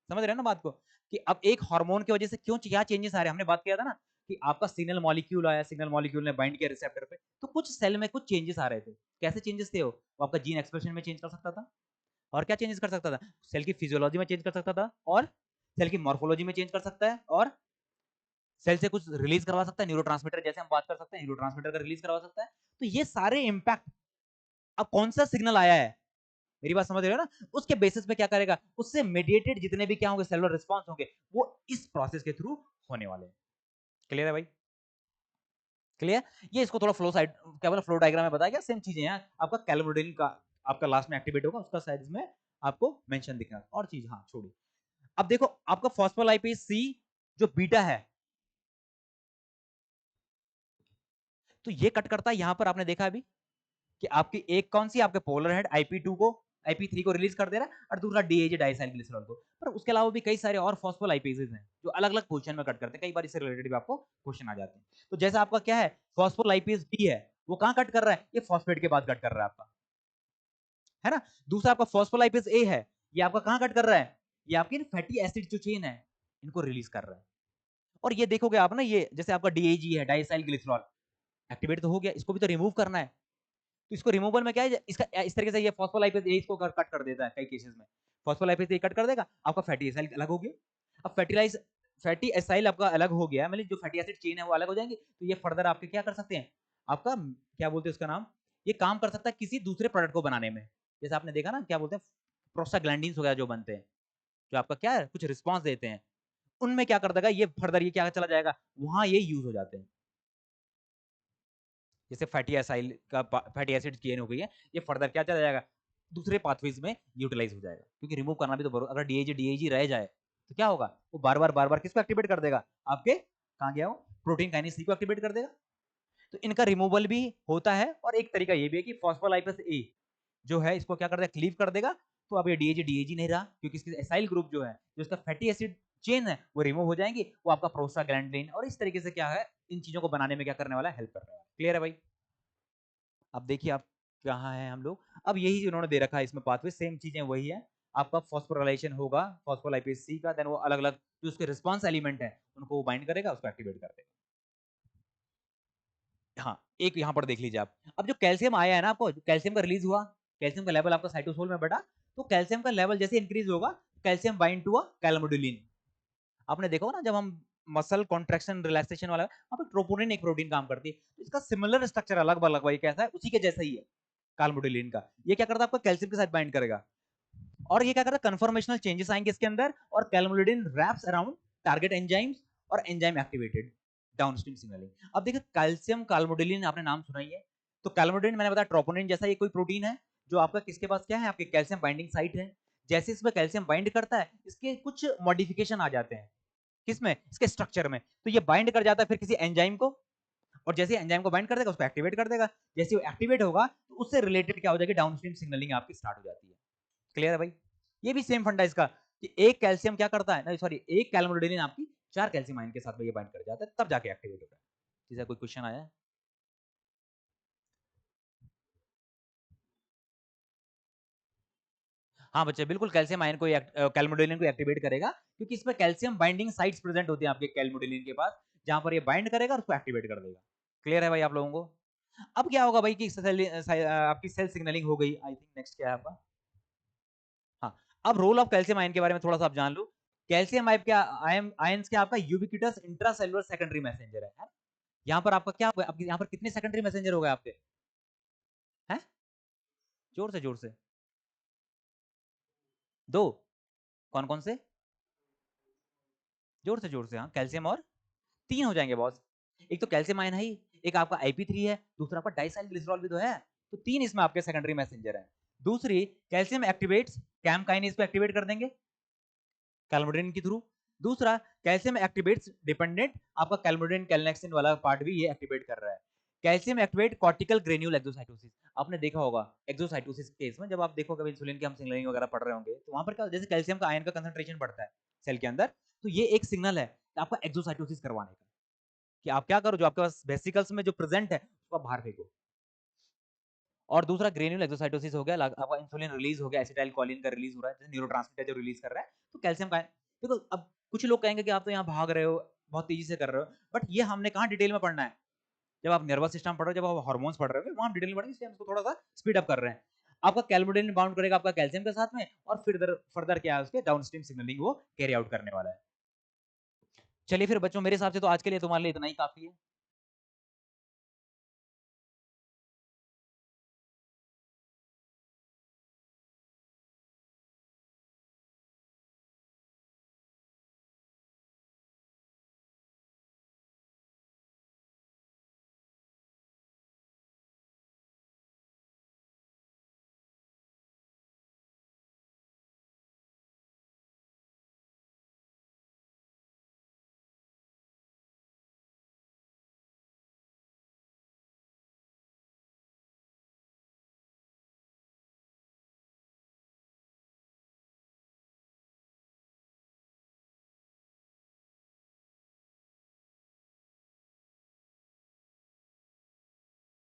समझ रहे हैं ना बात को, कि अब एक हार्मोन की वजह से क्यों क्या चेंजेस आ रहे हैं, हमने बात किया था ना कि आपका सिग्नल मॉलिक्यूल आया, सिग्नल मॉलिक्यूल ने बाइंड किया रिसेप्टर पे, तो कुछ सेल में कुछ चेंजेस आ रहे थे। कैसे चेंजेस थे वो आपका जीन एक्सप्रेशन में चेंज कर सकता था, और क्या चेंजेस कर सकता था, सेल की फिजियोलॉजी में चेंज कर सकता था, और सेल की मॉर्फोलॉजी में चेंज कर सकता है, और सेल से कुछ रिलीज करवा सकता है, न्यूरोट्रांसमीटर जैसे हम बात कर सकते हैं, न्यूरोट्रांसमीटर का रिलीज करवा सकता है। तो ये सारे इंपैक्ट, अब कौन सा सिग्नल आया है, मेरी बात समझ रहे हो ना, उसके बेसिस पे क्या करेगा, उससे मेडिएटेड जितने भी क्या होंगे सेलुलर रिस्पांस होंगे, वो इस प्रोसेस के थ्रू होने वाले हैं। क्लियर है भाई, क्लियर। ये इसको थोड़ा फ्लो साइड क्या बोला, फ्लो डायग्राम में बताया गया, सेम चीजें हैं, आपका कैल्वोडिन का आपका लास्ट में एक्टिवेट होगा, उसका साइड में आपको मेंशन दिखना, और चीज हाँ छोड़िए। अब देखो आपका फॉस्फोलाइपेज सी जो बीटा है, तो ये कट करता है, यहां पर आपने देखा अभी कि आपकी एक कौन सी, आपके पोलर हेड IP2 को, IP3 को रिलीज कर दे रहा है, और दूसरा DAG डाइसाइल ग्लिसरॉल को। पर उसके अलावा भी कई सारे और फॉस्फोलाइपेजेस हैं जो अलग अलग पोजीशन में कट करते हैं, कई बार इससे रिलेटेड भी आपको क्वेश्चन आ जाते हैं। तो जैसा आपका क्या है, फॉस्फोलाइपेज बी है, वो कहां कट कर रहा है, ये फॉस्फेट के बाद कट कर रहा है आपका, है ना। दूसरा आपका फॉस्फोलाइपेज ए है, ये आपका कहां कट कर रहा है, ये आपकी फैटी एसिड जो चेन है इनको रिलीज कर रहा है। और ये देखोगे आप ना, ये जैसे आपका डीएजी है, डाइसाइल ग्लिसरॉल, एक्टिवेट तो हो गया, इसको भी तो रिमूव करना है। तो इसको रिमूवल में क्या है, इसका इस तरीके से ये फॉस्फोलाइपेज ए इसको कट कर देता है कई केसेस में, फॉस्फोलाइपेज ए कट कर देगा, आपका फैटी एसाइल अलग हो गया। अब फैटी एसाइल आपका अलग हो गया, मतलब जो फैटी एसिड चेन है वो अलग हो जाएंगे, तो ये फर्दर आपके क्या कर सकते हैं, आपका क्या बोलते हैं उसका नाम, ये काम कर सकता है किसी दूसरे प्रोडक्ट को बनाने में। जैसे आपने देखा ना, क्या बोलते हैं, प्रोस्टाग्लैंडिन्स वगैरह जो बनते हैं, जो आपका क्या है कुछ रिस्पॉन्स देते हैं, उनमें क्या कर देगा ये, फर्दर ये क्या चला जाएगा, वहां ये यूज हो जाते हैं। जैसे फैटी एसाइल का फैटी एसिड चेन हो गई है, ये फर्दर क्या चला जाएगा, दूसरे पाथवेज में यूटिलाइज हो जाएगा, क्योंकि रिमूव करना भी तो अगर डीएजी रह जाए तो क्या होगा, वो बार बार किसको एक्टिवेट कर देगा, आपके कहां गया वो, प्रोटीन काइनेज सी को एक्टिवेट कर देगा। तो इनका रिमूवल भी होता है, और एक तरीका ये भी है कि फॉस्फोलाइपेज ए जो है इसको क्या कर देगा, क्लीव कर देगा, तो अब ये डीएजी नहीं रहा, क्योंकि इसके एसाइल ग्रुप जो है, जो इसका फैटी एसिड चेन है वो रिमूव हो जाएंगी, वो आपका प्रोस्टाग्लैंडिन और इस तरीके से क्या है इन चीजों को बनाने में क्या करने वाला है, हेल्प करने वाला है। क्लियर है भाई। अब देखिए आप कहाँ हैं हम लोग, अब यही उन्होंने दे रखा है इसमें पाथवे, सेम चीजें वही है, आपका फॉस्फोराइलेशन होगा फॉस्फोलाइपेज सी का, देन वो अलग अलग जो उसके रिस्पांस एलिमेंट है उनको वो बाइंड करेगा, उसको एक्टिवेट कर देगा। हाँ, एक यहाँ पर देख लीजिए आप, अब जो कैल्शियम आया है ना आपको, कैल्शियम का रिलीज हुआ, कैल्शियम का लेवल आपका साइटोसोल में बढ़ा, तो कैल्शियम का लेवल जैसे इंक्रीज होगा, कैल्शियम बाइंड टू अ कैलमोडुलिन। आपने देखा ना, जब हम मसल कॉन्ट्रैक्शन रिलैक्सेशन वाला, वहां पे ट्रोपोनिन एक प्रोटीन काम करती है, तो इसका सिमिलर स्ट्रक्चर अलग अलग वही कैसा है, उसी के जैसा ही है कैलमोडुलिन का। ये क्या करता है, आपका कैल्शियम के साथ बाइंड करेगा, और ये क्या करता है, कन्फर्मेशनल चेंजेस आएंगे इसके अंदर, और कैलमोडुलिन रैप्स अराउंड टारगेट एंजाइम्स, और एंजाइम एक्टिवेटेड डाउनस्ट्रीम सिग्नलिंग। अब देखिए कैल्शियम कैलमोडुलिन आपने नाम सुना ही है, तो कैलमोडुलिन मैंने बताया ट्रोपोनिन जैसा ये कोई प्रोटीन है, जो आपका किसके पास क्या है, आपके कैल्शियम बाइंडिंग साइट है। जैसे इसमें कैल्शियम बाइंड करता है, इसके कुछ मॉडिफिकेशन आ जाते हैं, किसमें, इसके स्ट्रक्चर में, तो ये बाइंड कर जाता है फिर किसी एंजाइम को, और जैसे एंजाइम को बाइंड कर देगा उसको एक्टिवेट कर देगा, जैसे वो एक्टिवेट होगा तो उससे रिलेटेड क्या हो जाएगी, डाउनस्ट्रीम सिग्नलिंग आपकी स्टार्ट हो जाती है। क्लियर है भाई। ये भी सेम फंडा इसका, कि एक कैल्शियम क्या करता है, सॉरी एक कैलमोडुलिन आपकी 4 कैल्शियम आयन के साथ में ये बाइंड कर जाता है, तब जाके एक्टिवेट होता है। जैसा कोई क्वेश्चन आया है। हाँ बच्चे बिल्कुल, कैल्शियम आयन को कैलमोडुलिन को एक्टिवेट करेगा, क्योंकि इसमें कैल्शियम बाइंडिंग साइट्स प्रेजेंट होती हैं आपके कैलमोडुलिन के पास, जहां पर ये बाइंड करेगा और उसको एक्टिवेट कर देगा। क्लियर है भाई आप लोगों को। अब क्या होगा भाई कि आपकी सेल सिग्नलिंग हो गई, आई थिंक नेक्स्ट क्या है आपका, हाँ, अब रोल ऑफ कैल्शियम आयन के बारे में थोड़ा सा आप जान लो। कैल्शियम आयन क्या, आयंस क्या आपका यूबिक्विटस इंट्रासेलुलर सेकेंडरी मैसेंजर है। यहाँ पर आपका क्या, आपके यहाँ पर कितने सेकेंडरी मैसेंजर हो गए आपके, हैं, जोर से, दो, कौन कौन से, जोर से, हाँ, कैल्शियम और, तीन हो जाएंगे बॉस, एक तो कैल्शियम आयन है ही, एक आपका IP3 है, दूसरा आपका डाइसाइल ग्लिसरॉल भी तो है, तो तीन इसमें आपके सेकेंडरी मैसेंजर हैं। दूसरी, कैल्शियम एक्टिवेट्स कैम काइनेज को एक्टिवेट कर देंगे कैलमोडुलिन के थ्रू। दूसरा, कैल्शियम एक्टिवेट्स डिपेंडेंट आपका कैलमोडुलिन कैलनेक्सिन वाला पार्ट भी ये एक्टिवेट कर रहा है। Calcium activate cortical granule exocytosis, आपने देखा होगा एक्सोसाइटोसिस केस में, जब आप देखोगे इंसुलिन के हम सिग्नलिंग वगैरह पढ़ रहे होंगे, तो वहां पर क्या, जैसे कैल्शियम का आयन का कंसंट्रेशन बढ़ता है सेल के अंदर, तो ये एक सिग्नल है आपका एक्सोसाइटोसिस करवाने का, कि आप क्या करो, जो आपके पास वेसिकल्स में जो प्रेजेंट है उसको आप बाहर फेंको। और दूसरा ग्रेन्यूल एक्सोसाइटोसिस हो गया, आपका इंसुलिन रिलीज हो गया, एसिटाइल कोलिन का रिलीज हो रहा है, जैसे न्यूरोट्रांसमीटर जो रिलीज कर रहा है, तो कैल्शियम का, देखो अब कुछ लोग कहेंगे कि आप तो यहाँ भाग रहे हो, बहुत तेजी से कर रहे हो, बट ये हमने कहाँ डिटेल में पढ़ना है, जब आप नर्वस सिस्टम पढ़ रहे हो, जब आप हार्मोन्स पढ़ रहे हो, वहां डिटेल में पढ़ेंगे, इसलिए हम इसको थोड़ा सा स्पीड अप कर रहे हैं। आपका कैलमोडुलिन बाउंड करेगा आपका कैल्शियम के साथ में, और फिर फर्दर क्या है उसके डाउनस्ट्रीम सिग्नलिंग वो कैरी आउट करने वाला है। चलिए फिर बच्चों, मेरे हिसाब से तो आज के लिए तुम्हारे लिए इतना ही काफी है।